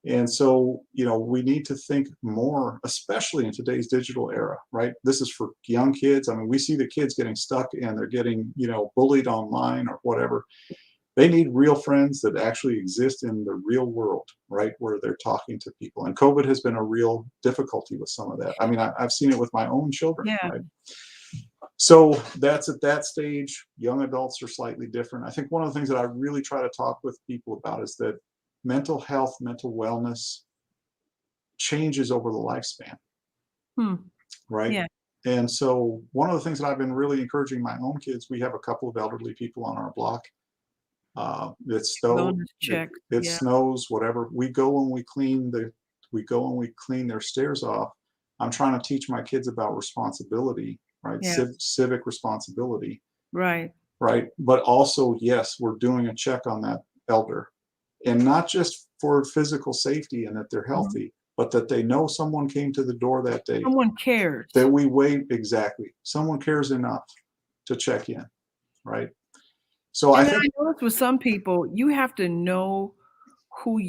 And so, we need to think more, especially in today's digital era, right? This is for young kids. I mean, we see the kids getting stuck and they're getting, bullied online or whatever. They need real friends that actually exist in the real world, right? Where they're talking to people. And COVID has been a real difficulty with some of that. I mean, I've seen it with my own children, right? So that's at that stage. Young adults are slightly different. I think one of the things that I really try to talk with people about is that mental health, mental wellness changes over the lifespan. Right. Yeah. And so one of the things that I've been really encouraging my own kids, we have a couple of elderly people on our block. It snows, whatever. We go and we clean their stairs off. I'm trying to teach my kids about responsibility, right? Yeah. Civic responsibility. Right. Right. But also, yes, we're doing a check on that elder. And not just for physical safety and that they're healthy, but that they know someone came to the door that day. Someone cares. That we wait, exactly. Someone cares enough to check in, right? So I think notice with some people, you have to know with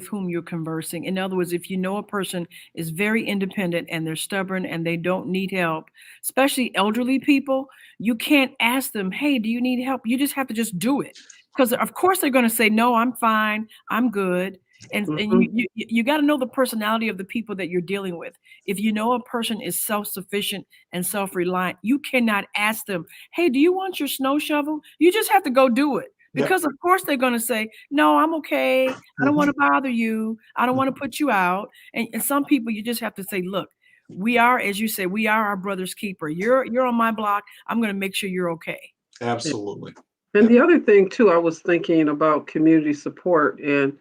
whom you're conversing. In other words, if you know a person is very independent and they're stubborn and they don't need help, especially elderly people, you can't ask them, hey, do you need help? You just have to just do it. Because of course they're going to say, no, I'm fine, I'm good. And you got to know the personality of the people that you're dealing with. If you know a person is self-sufficient and self-reliant, you cannot ask them, hey, do you want your snow shovel? You just have to go do it. Because of course they're going to say, no, I'm okay. I don't want to bother you. I don't want to put you out. And some people, you just have to say, look, we are, as you say, we are our brother's keeper. You're on my block. I'm going to make sure you're okay. Absolutely. And the other thing too, I was thinking about community support, and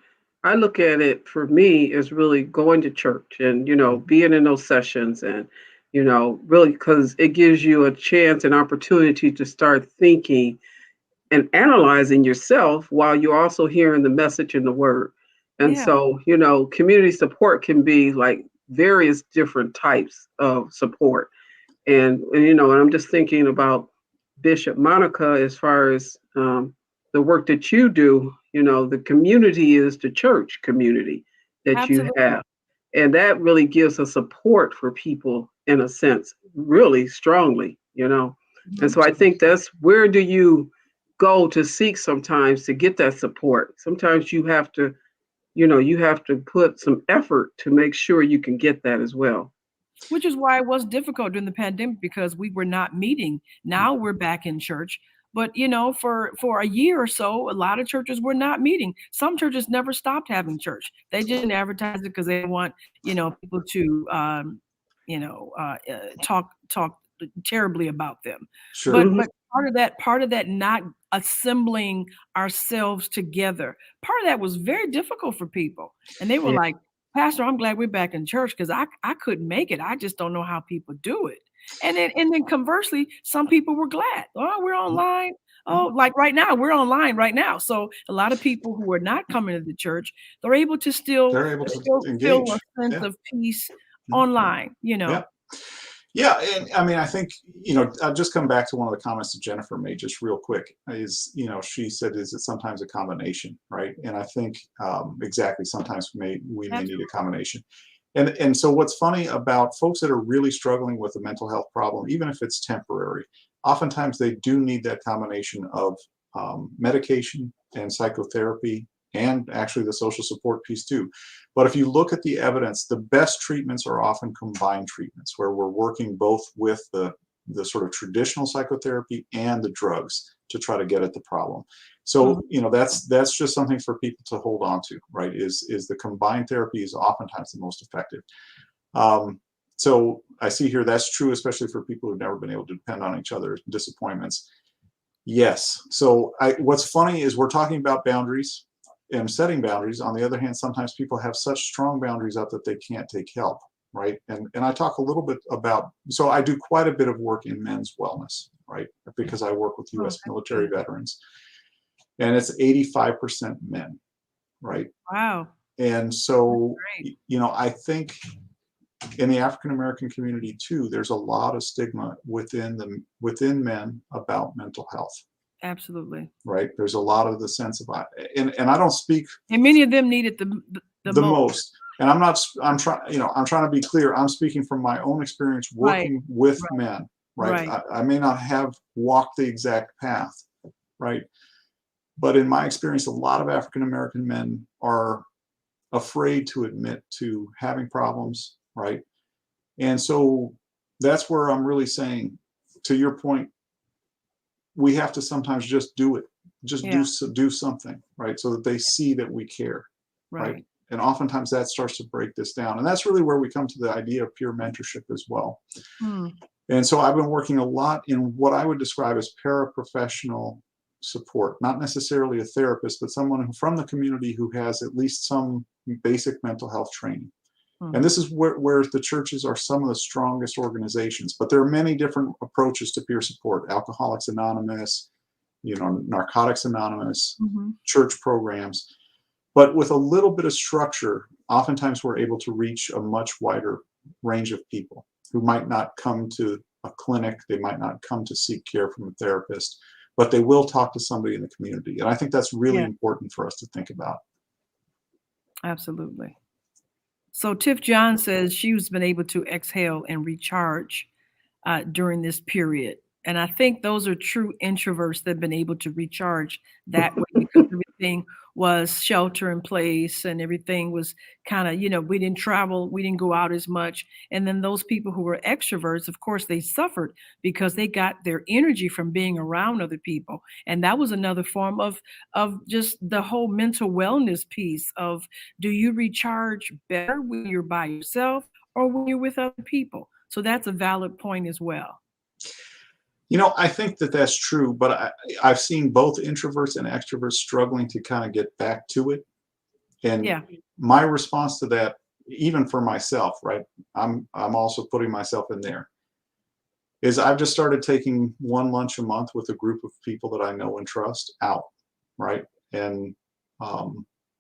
I look at it for me as really going to church and, being in those sessions and, really because it gives you a chance and opportunity to start thinking and analyzing yourself while you're also hearing the message in the word. And so, community support can be like various different types of support. And I'm just thinking about Bishop Monica as far as the work that you do, the community is the church community that you have. And that really gives a support for people in a sense, really strongly, And so I think that's where do you go to seek sometimes to get that support. Sometimes you have to put some effort to make sure you can get that as well. Which is why it was difficult during the pandemic because we were not meeting. Now we're back in church. But, for a year or so, a lot of churches were not meeting. Some churches never stopped having church. They didn't advertise it because they want, people to, talk terribly about them. Sure. But part of that not assembling ourselves together, part of that was very difficult for people. And they were like, Pastor, I'm glad we're back in church because I couldn't make it. I just don't know how people do it. And then conversely, some people were glad. Oh, we're online. Oh, like right now, we're online right now. So a lot of people who are not coming to the church, they're able to still engage. feel a sense of peace online, Yeah. Yeah, and I mean, I think, you know, I'll just come back to one of the comments that Jennifer made just real quick. Is, you know, she said, is it sometimes a combination, right? And I think exactly, sometimes we may need a combination. And so what's funny about folks that are really struggling with a mental health problem, even if it's temporary, oftentimes they do need that combination of medication and psychotherapy and actually the social support piece too. But if you look at the evidence, the best treatments are often combined treatments where we're working both with the sort of traditional psychotherapy and the drugs to try to get at the problem. So, you know, that's just something for people to hold on to, right? Is the combined therapy is oftentimes the most effective. So I see here that's true, especially for people who've never been able to depend on each other, disappointments. Yes. So what's funny is we're talking about boundaries and setting boundaries. On the other hand, sometimes people have such strong boundaries up that they can't take help, right? And I talk a little bit about, so I do quite a bit of work in men's wellness, right? Because I work with U.S. military veterans, and it's 85% men, right? Wow. And so, you know, I think in the African American community too, there's a lot of stigma within men about mental health. Absolutely. Right. There's a lot of the sense of, and I don't speak. And many of them need it the most. And I'm trying to be clear. I'm speaking from my own experience working with men, right? I may not have walked the exact path, right? But in my experience, a lot of African American men are afraid to admit to having problems, right? And so that's where I'm really saying, to your point, we have to sometimes just do it, just do something, right? So that they see that we care, right? And oftentimes that starts to break this down. And that's really where we come to the idea of peer mentorship as well. And so I've been working a lot in what I would describe as paraprofessional support, not necessarily a therapist, but someone from the community who has at least some basic mental health training. And this is where the churches are some of the strongest organizations, but there are many different approaches to peer support: Alcoholics Anonymous, you know, Narcotics Anonymous, church programs. But with a little bit of structure, oftentimes we're able to reach a much wider range of people who might not come to a clinic, they might not come to seek care from a therapist, but they will talk to somebody in the community. And I think that's really important for us to think about. Absolutely. So Tiff John says she's been able to exhale and recharge during this period. And I think those are true introverts that have been able to recharge that way because everything was shelter in place and everything was kind of, you know, we didn't travel, we didn't go out as much. And then those people who were extroverts, of course, they suffered because they got their energy from being around other people. And that was another form of just the whole mental wellness piece of, do you recharge better when you're by yourself or when you're with other people? So that's a valid point as well. You know, I think that that's true, but I've seen both introverts and extroverts struggling to kind of get back to it. And my response to that, even for myself, right, I'm also putting myself in there, is I've just started taking one lunch a month with a group of people that I know and trust out, right? And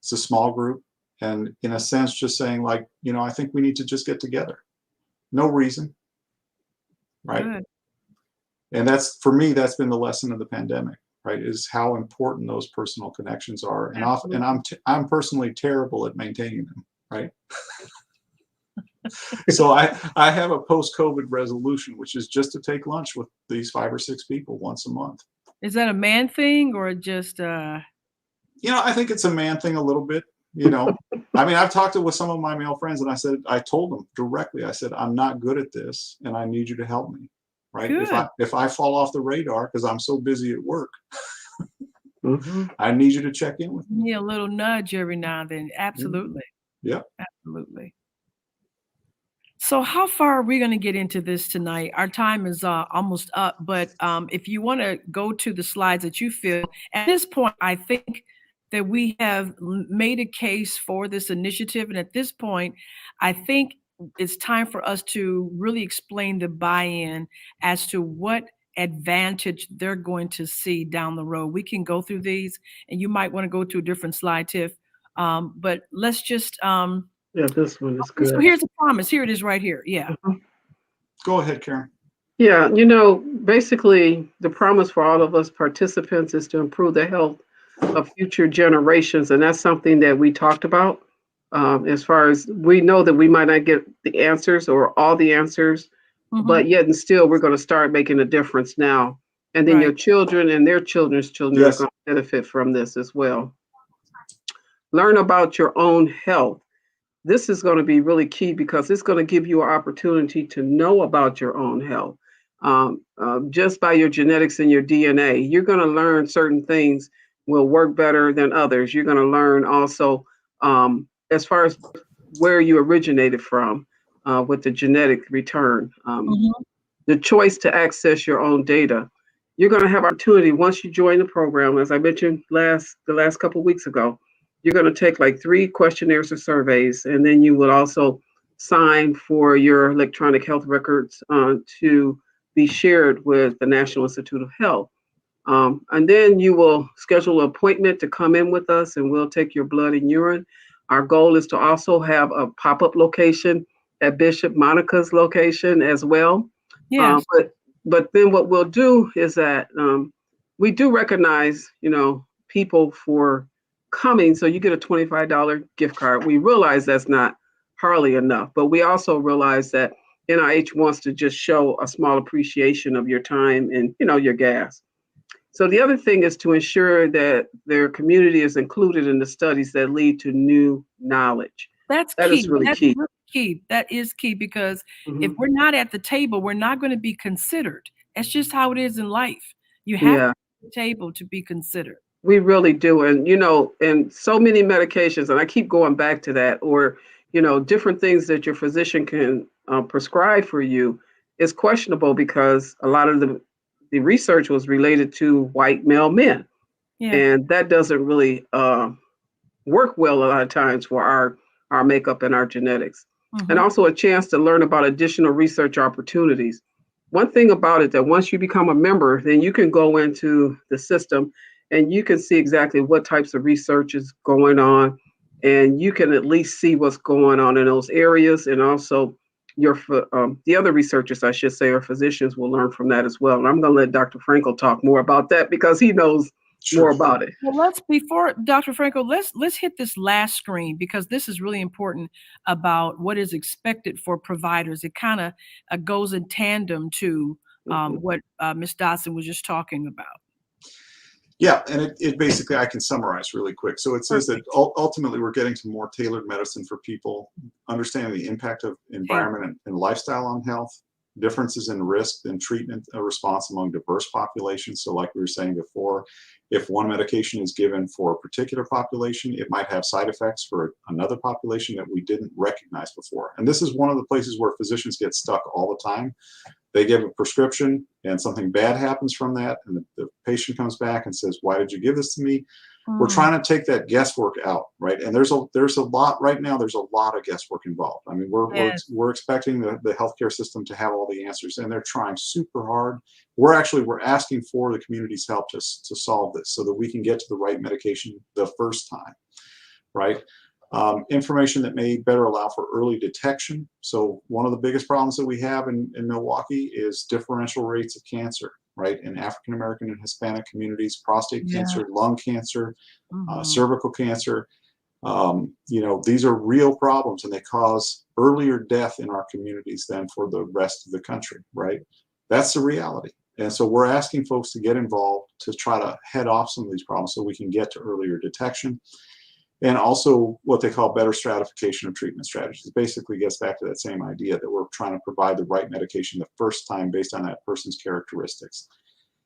it's a small group. And in a sense, just saying like, you know, I think we need to just get together. No reason, right? Good. And that's, for me, that's been the lesson of the pandemic, right? Is how important those personal connections are. And often, and I'm personally terrible at maintaining them, right? So I have a post-COVID resolution, which is just to take lunch with these 5 or 6 people once a month. Is that a man thing or just You know, I think it's a man thing a little bit, you know. I mean, I've talked with some of my male friends and I told them directly, I said, I'm not good at this and I need you to help me. Right. If I fall off the radar because I'm so busy at work, I need you to check in with me. Yeah, a little nudge every now and then. Absolutely. Yeah. Absolutely. So how far are we going to get into this tonight? Our time is almost up, but if you want to go to the slides that you feel, at this point, I think that we have made a case for this initiative. And at this point, I think it's time for us to really explain the buy-in as to what advantage they're going to see down the road. We can go through these, and you might want to go to a different slide, Tiff. But let's just yeah, this one is good. So here's a promise. Here it is right here. Yeah. Go ahead, Karen. Yeah, basically the promise for all of us participants is to improve the health of future generations, and that's something that we talked about. As far as we know that we might not get the answers or all the answers, Mm-hmm. but yet and still we're going to start making a difference now. And then your Right. children and their children's children are Yes. going to benefit from this as well. Learn about your own health. This is going to be really key because it's going to give you an opportunity to know about your own health. Just by your genetics and your DNA, you're going to learn certain things will work better than others. You're going to learn also as far as where you originated from with the genetic return. Mm-hmm. The choice to access your own data. You're going to have opportunity once you join the program, as I mentioned the last couple of weeks ago. You're going to take like 3 questionnaires or surveys, and then you will also sign for your electronic health records to be shared with the National Institute of Health. And then you will schedule an appointment to come in with us, and we'll take your blood and urine. Our goal is to also have a pop-up location at Bishop Monica's location as well. Yes. But then what we'll do is that we do recognize, people for coming. So you get a $25 gift card. We realize that's not hardly enough, but we also realize that NIH wants to just show a small appreciation of your time and, your gas. So the other thing is to ensure that their community is included in the studies that lead to new knowledge. That's That is key. really That's key. really key. That is key because if Mhm. we're not at the table, we're not going to be considered. That's just how it is in life. You have to Yeah. be at the table to be considered. We really do. And, and so many medications, and I keep going back to that, or, different things that your physician can prescribe for you is questionable because a lot of the research was related to white male men. Yeah. And that doesn't really work well a lot of times for our makeup and our genetics. And Mm-hmm. also a chance to learn about additional research opportunities. One thing about it that once you become a member, then you can go into the system and you can see exactly what types of research is going on, and you can at least see what's going on in those areas. And also the other researchers, I should say, or physicians will learn from that as well. And I'm going to let Dr. Franco talk more about that because he knows more Sure. about it. Well, before Dr. Franco, let's hit this last screen because this is really important about what is expected for providers. It kind of goes in tandem to what Ms. Dotson was just talking about. Yeah, and it basically, I can summarize really quick. So it says that ultimately we're getting to more tailored medicine for people, understanding the impact of environment and lifestyle on health, differences in risk and treatment response among diverse populations. So like we were saying before, if one medication is given for a particular population, it might have side effects for another population that we didn't recognize before. And this is one of the places where physicians get stuck all the time. They give a prescription and something bad happens from that, and the patient comes back and says, why did you give this to me? We're trying to take that guesswork out, right? And there's a lot right now. There's a lot of guesswork involved. I mean, we're expecting the healthcare system to have all the answers, and they're trying super hard. We're asking for the community's help to solve this so that we can get to the right medication the first time, right? Information that may better allow for early detection. So one of the biggest problems that we have in Milwaukee is differential rates of cancer, right? In African American and Hispanic communities, prostate cancer, lung cancer, cervical cancer. These are real problems, and they cause earlier death in our communities than for the rest of the country, right? That's the reality. And so we're asking folks to get involved to try to head off some of these problems so we can get to earlier detection. And also what they call better stratification of treatment strategies. It basically gets back to that same idea that we're trying to provide the right medication the first time based on that person's characteristics.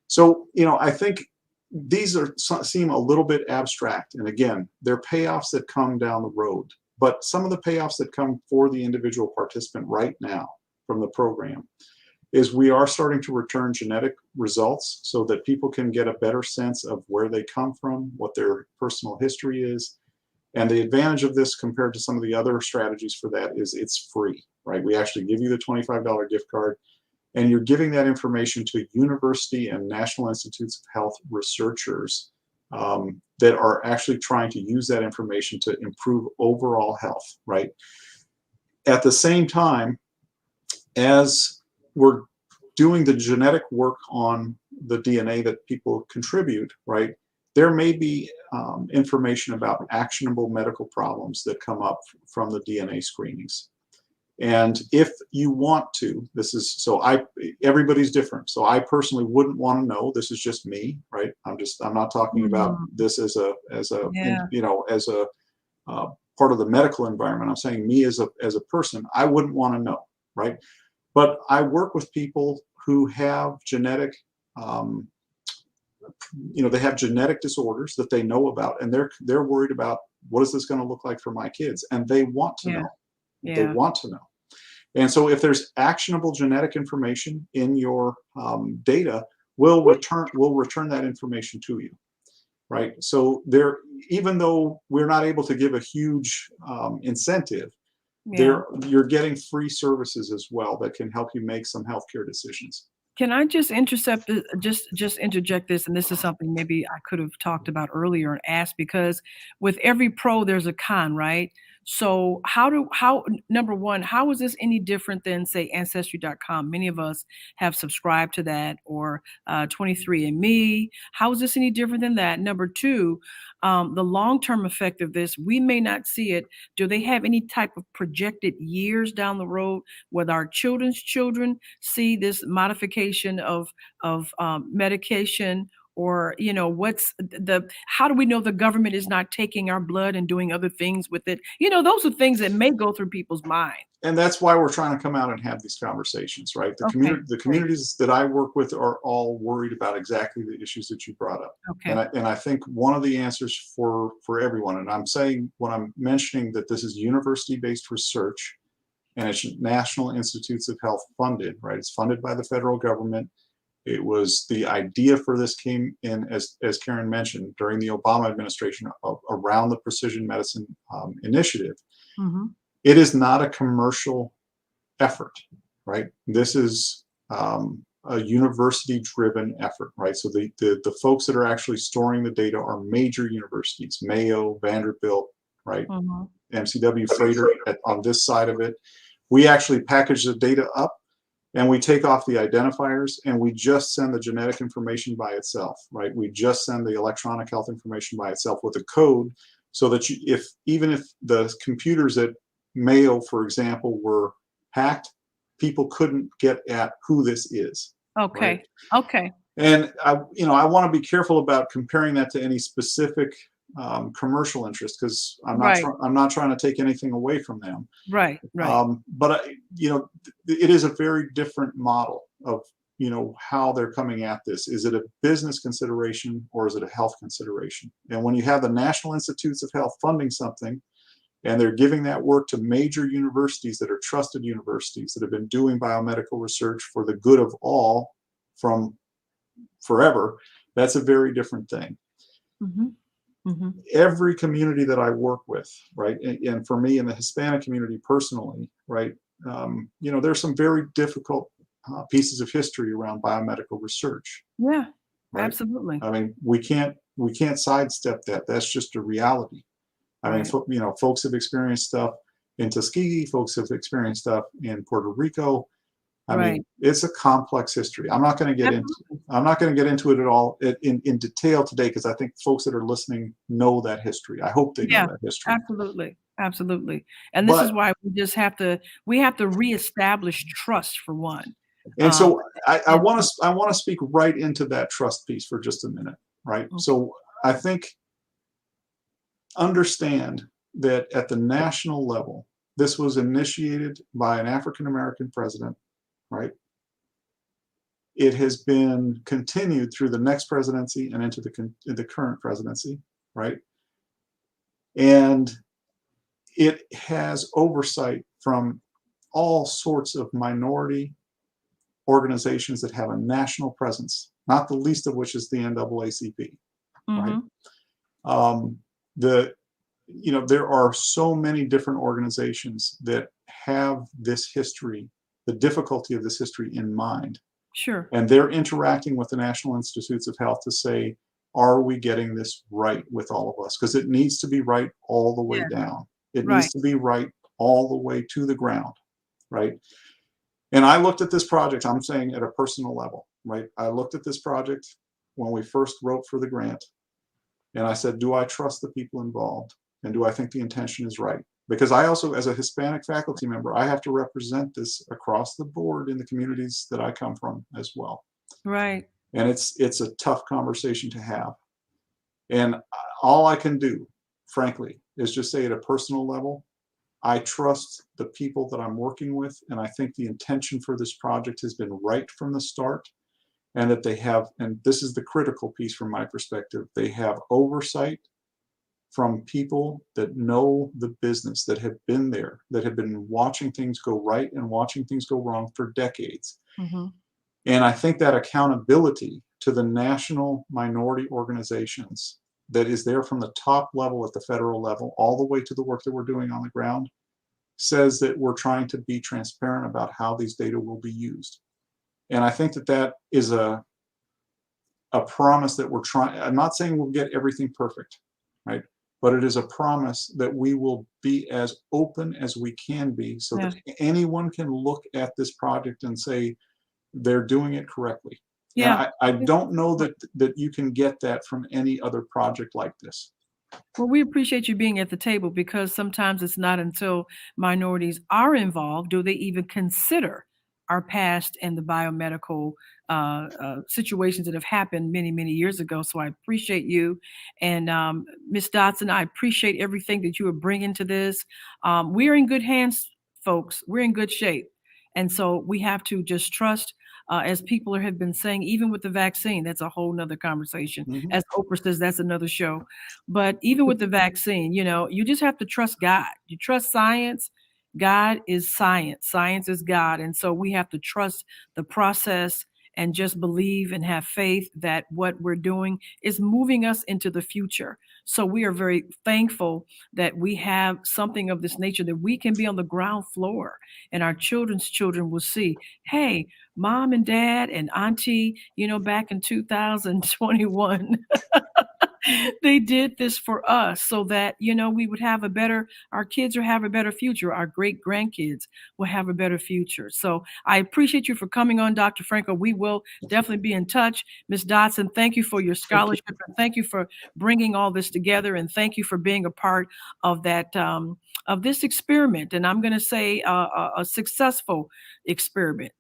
So, I think these seem a little bit abstract. And again, they're payoffs that come down the road. But some of the payoffs that come for the individual participant right now from the program is we are starting to return genetic results so that people can get a better sense of where they come from, what their personal history is. And the advantage of this compared to some of the other strategies for that is it's free, right? We actually give you the $25 gift card, and you're giving that information to university and National Institutes of Health researchers that are actually trying to use that information to improve overall health, right? At the same time, as we're doing the genetic work on the DNA that people contribute, right, there may be information about actionable medical problems that come up from the DNA screenings. And if you want to, everybody's different. So I personally wouldn't want to know. This is just me, right? I'm not talking about this as a part of the medical environment. I'm saying me as a person, I wouldn't want to know, right? But I work with people who have genetic, they have genetic disorders that they know about, and they're worried about, what is this going to look like for my kids? And they want to know. They want to know. And so if there's actionable genetic information in your data, we'll return that information to you, right? So even though we're not able to give a huge incentive, you're getting free services as well that can help you make some healthcare decisions. Can I just interject this? And this is something maybe I could have talked about earlier and asked, because with every pro, there's a con, right? So number one, how is this any different than, say, Ancestry.com? Many of us have subscribed to that, or 23andMe. How is this any different than that? Number two, the long-term effect of this, we may not see it. Do they have any type of projected years down the road whether our children's children see this modification of medication? Or, how do we know the government is not taking our blood and doing other things with it? Those are things that may go through people's mind. And that's why we're trying to come out and have these conversations, right? The communities that I work with are all worried about exactly the issues that you brought up. Okay. And I think one of the answers for everyone, and I'm saying, when I'm mentioning that this is university-based research and it's National Institutes of Health funded, right? It's funded by the federal government. It was, the idea for this came in, as Karen mentioned, during the Obama administration, around the precision medicine initiative. Mm-hmm. It is not a commercial effort, right? This is a university-driven effort, right? So the folks that are actually storing the data are major universities: Mayo, Vanderbilt, right? Mm-hmm. MCW, Freighter on this side of it. We actually package the data up, and we take off the identifiers, and we just send the genetic information by itself, right? We just send the electronic health information by itself with a code, so that even if the computers at Mayo, for example, were hacked, people couldn't get at who this is. Okay. Right? Okay. And I want to be careful about comparing that to any specific commercial interest, because I'm not trying to take anything away from them. Right. Right. But it is a very different model of how they're coming at this. Is it a business consideration, or is it a health consideration? And when you have the National Institutes of Health funding something, and they're giving that work to major universities that are trusted universities that have been doing biomedical research for the good of all from forever, that's a very different thing. Mm-hmm. Mm-hmm. Every community that I work with, right, and for me in the Hispanic community personally, right, there's some very difficult pieces of history around biomedical research. Yeah, right? Absolutely. I mean, we can't sidestep that. That's just a reality. I mean, folks have experienced stuff in Tuskegee. Folks have experienced stuff in Puerto Rico. I mean, it's a complex history. I'm not going to get into it at all in detail today, because I think folks that are listening know that history. I hope they know that history. Absolutely. And this is why we have to reestablish trust, for one. And so I want to speak right into that trust piece for just a minute, right? Okay. So I think, understand that at the national level, this was initiated by an African-American president, right? It has been continued through the next presidency and into the current presidency, right? And it has oversight from all sorts of minority organizations that have a national presence, not the least of which is the NAACP, right? There are so many different organizations that have this history, the difficulty of this history in mind. Sure. And they're interacting with the National Institutes of Health to say, are we getting this right with all of us? Because it needs to be right all the way down. It needs to be right all the way to the ground, right? And I looked at this project, I'm saying at a personal level, right? I looked at this project when we first wrote for the grant, and I said, do I trust the people involved? And do I think the intention is right? Because I also, as a Hispanic faculty member, I have to represent this across the board in the communities that I come from as well. Right. And it's a tough conversation to have. And all I can do, frankly, is just say at a personal level, I trust the people that I'm working with, and I think the intention for this project has been right from the start, and that they have, and this is the critical piece from my perspective, they have oversight from people that know the business, that have been there, that have been watching things go right and watching things go wrong for decades. Mm-hmm. And I think that accountability to the national minority organizations that is there from the top level at the federal level all the way to the work that we're doing on the ground says that we're trying to be transparent about how these data will be used. And I think that that is a promise that we're trying. I'm not saying we'll get everything perfect, right? But it is a promise that we will be as open as we can be, so that anyone can look at this project and say they're doing it correctly. Yeah. And I don't know that you can get that from any other project like this. Well, we appreciate you being at the table, because sometimes it's not until minorities are involved do they even consider our past and the biomedical situations that have happened many, many years ago. So I appreciate you. And Ms. Dotson, I appreciate everything that you are bringing to this. We're in good hands, folks. We're in good shape. And so we have to just trust, as people have been saying, even with the vaccine, that's a whole nother conversation. Mhm. As Oprah says, that's another show. But even with the vaccine, you just have to trust God. You trust science. God is science. Science is God. And so we have to trust the process and just believe and have faith that what we're doing is moving us into the future. So we are very thankful that we have something of this nature, that we can be on the ground floor and our children's children will see, hey, mom and dad and auntie, back in 2021, they did this for us so that, we would have our kids will have a better future. Our great grandkids will have a better future. So I appreciate you for coming on, Dr. Franco. We will definitely be in touch. Ms. Dotson, thank you for your scholarship. And thank you for bringing all this together. And thank you for being a part of that, of this experiment. And I'm going to say a successful experiment,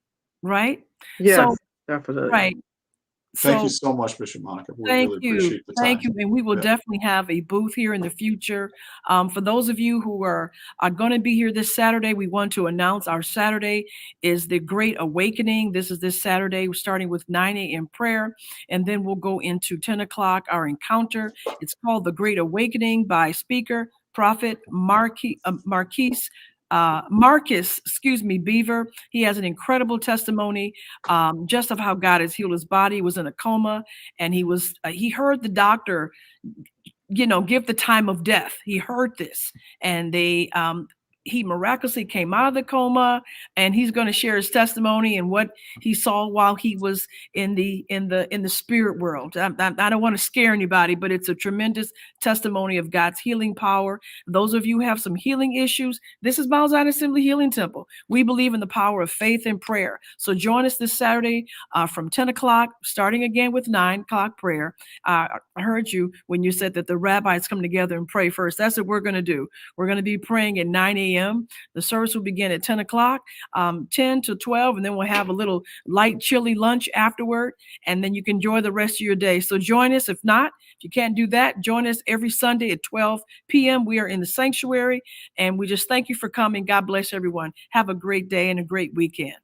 right? Yes, So, definitely. right. Thank you So so much, Bishop Monica. We thank really you. appreciate the time. Thank you. And we will Yeah. definitely have a booth here in the future. For those of you who are going to be here this Saturday, we want to announce our Saturday is the Great Awakening. This is this Saturday. We're starting with 9 a.m. prayer, and then we'll go into 10 o'clock, our encounter. It's called the Great Awakening by speaker, prophet Marcus Beaver. He has an incredible testimony, just of how God has healed his body. He was in a coma, and he heard the doctor, give the time of death. He heard this, and he miraculously came out of the coma, and he's going to share his testimony and what he saw while he was in the spirit world. I don't want to scare anybody, but it's a tremendous testimony of God's healing power. Those of you who have some healing issues, this is Mount Zion Assembly Healing Temple. We believe in the power of faith and prayer. So join us this Saturday from 10 o'clock, starting again with 9 o'clock prayer. I heard you when you said that the rabbis come together and pray first. That's what we're going to do. We're going to be praying at 9 a.m. The service will begin at 10 o'clock, 10 to 12, and then we'll have a little light, chilly lunch afterward, and then you can enjoy the rest of your day. So join us. If not, if you can't do that, join us every Sunday at 12 p.m. We are in the sanctuary, and we just thank you for coming. God bless everyone. Have a great day and a great weekend.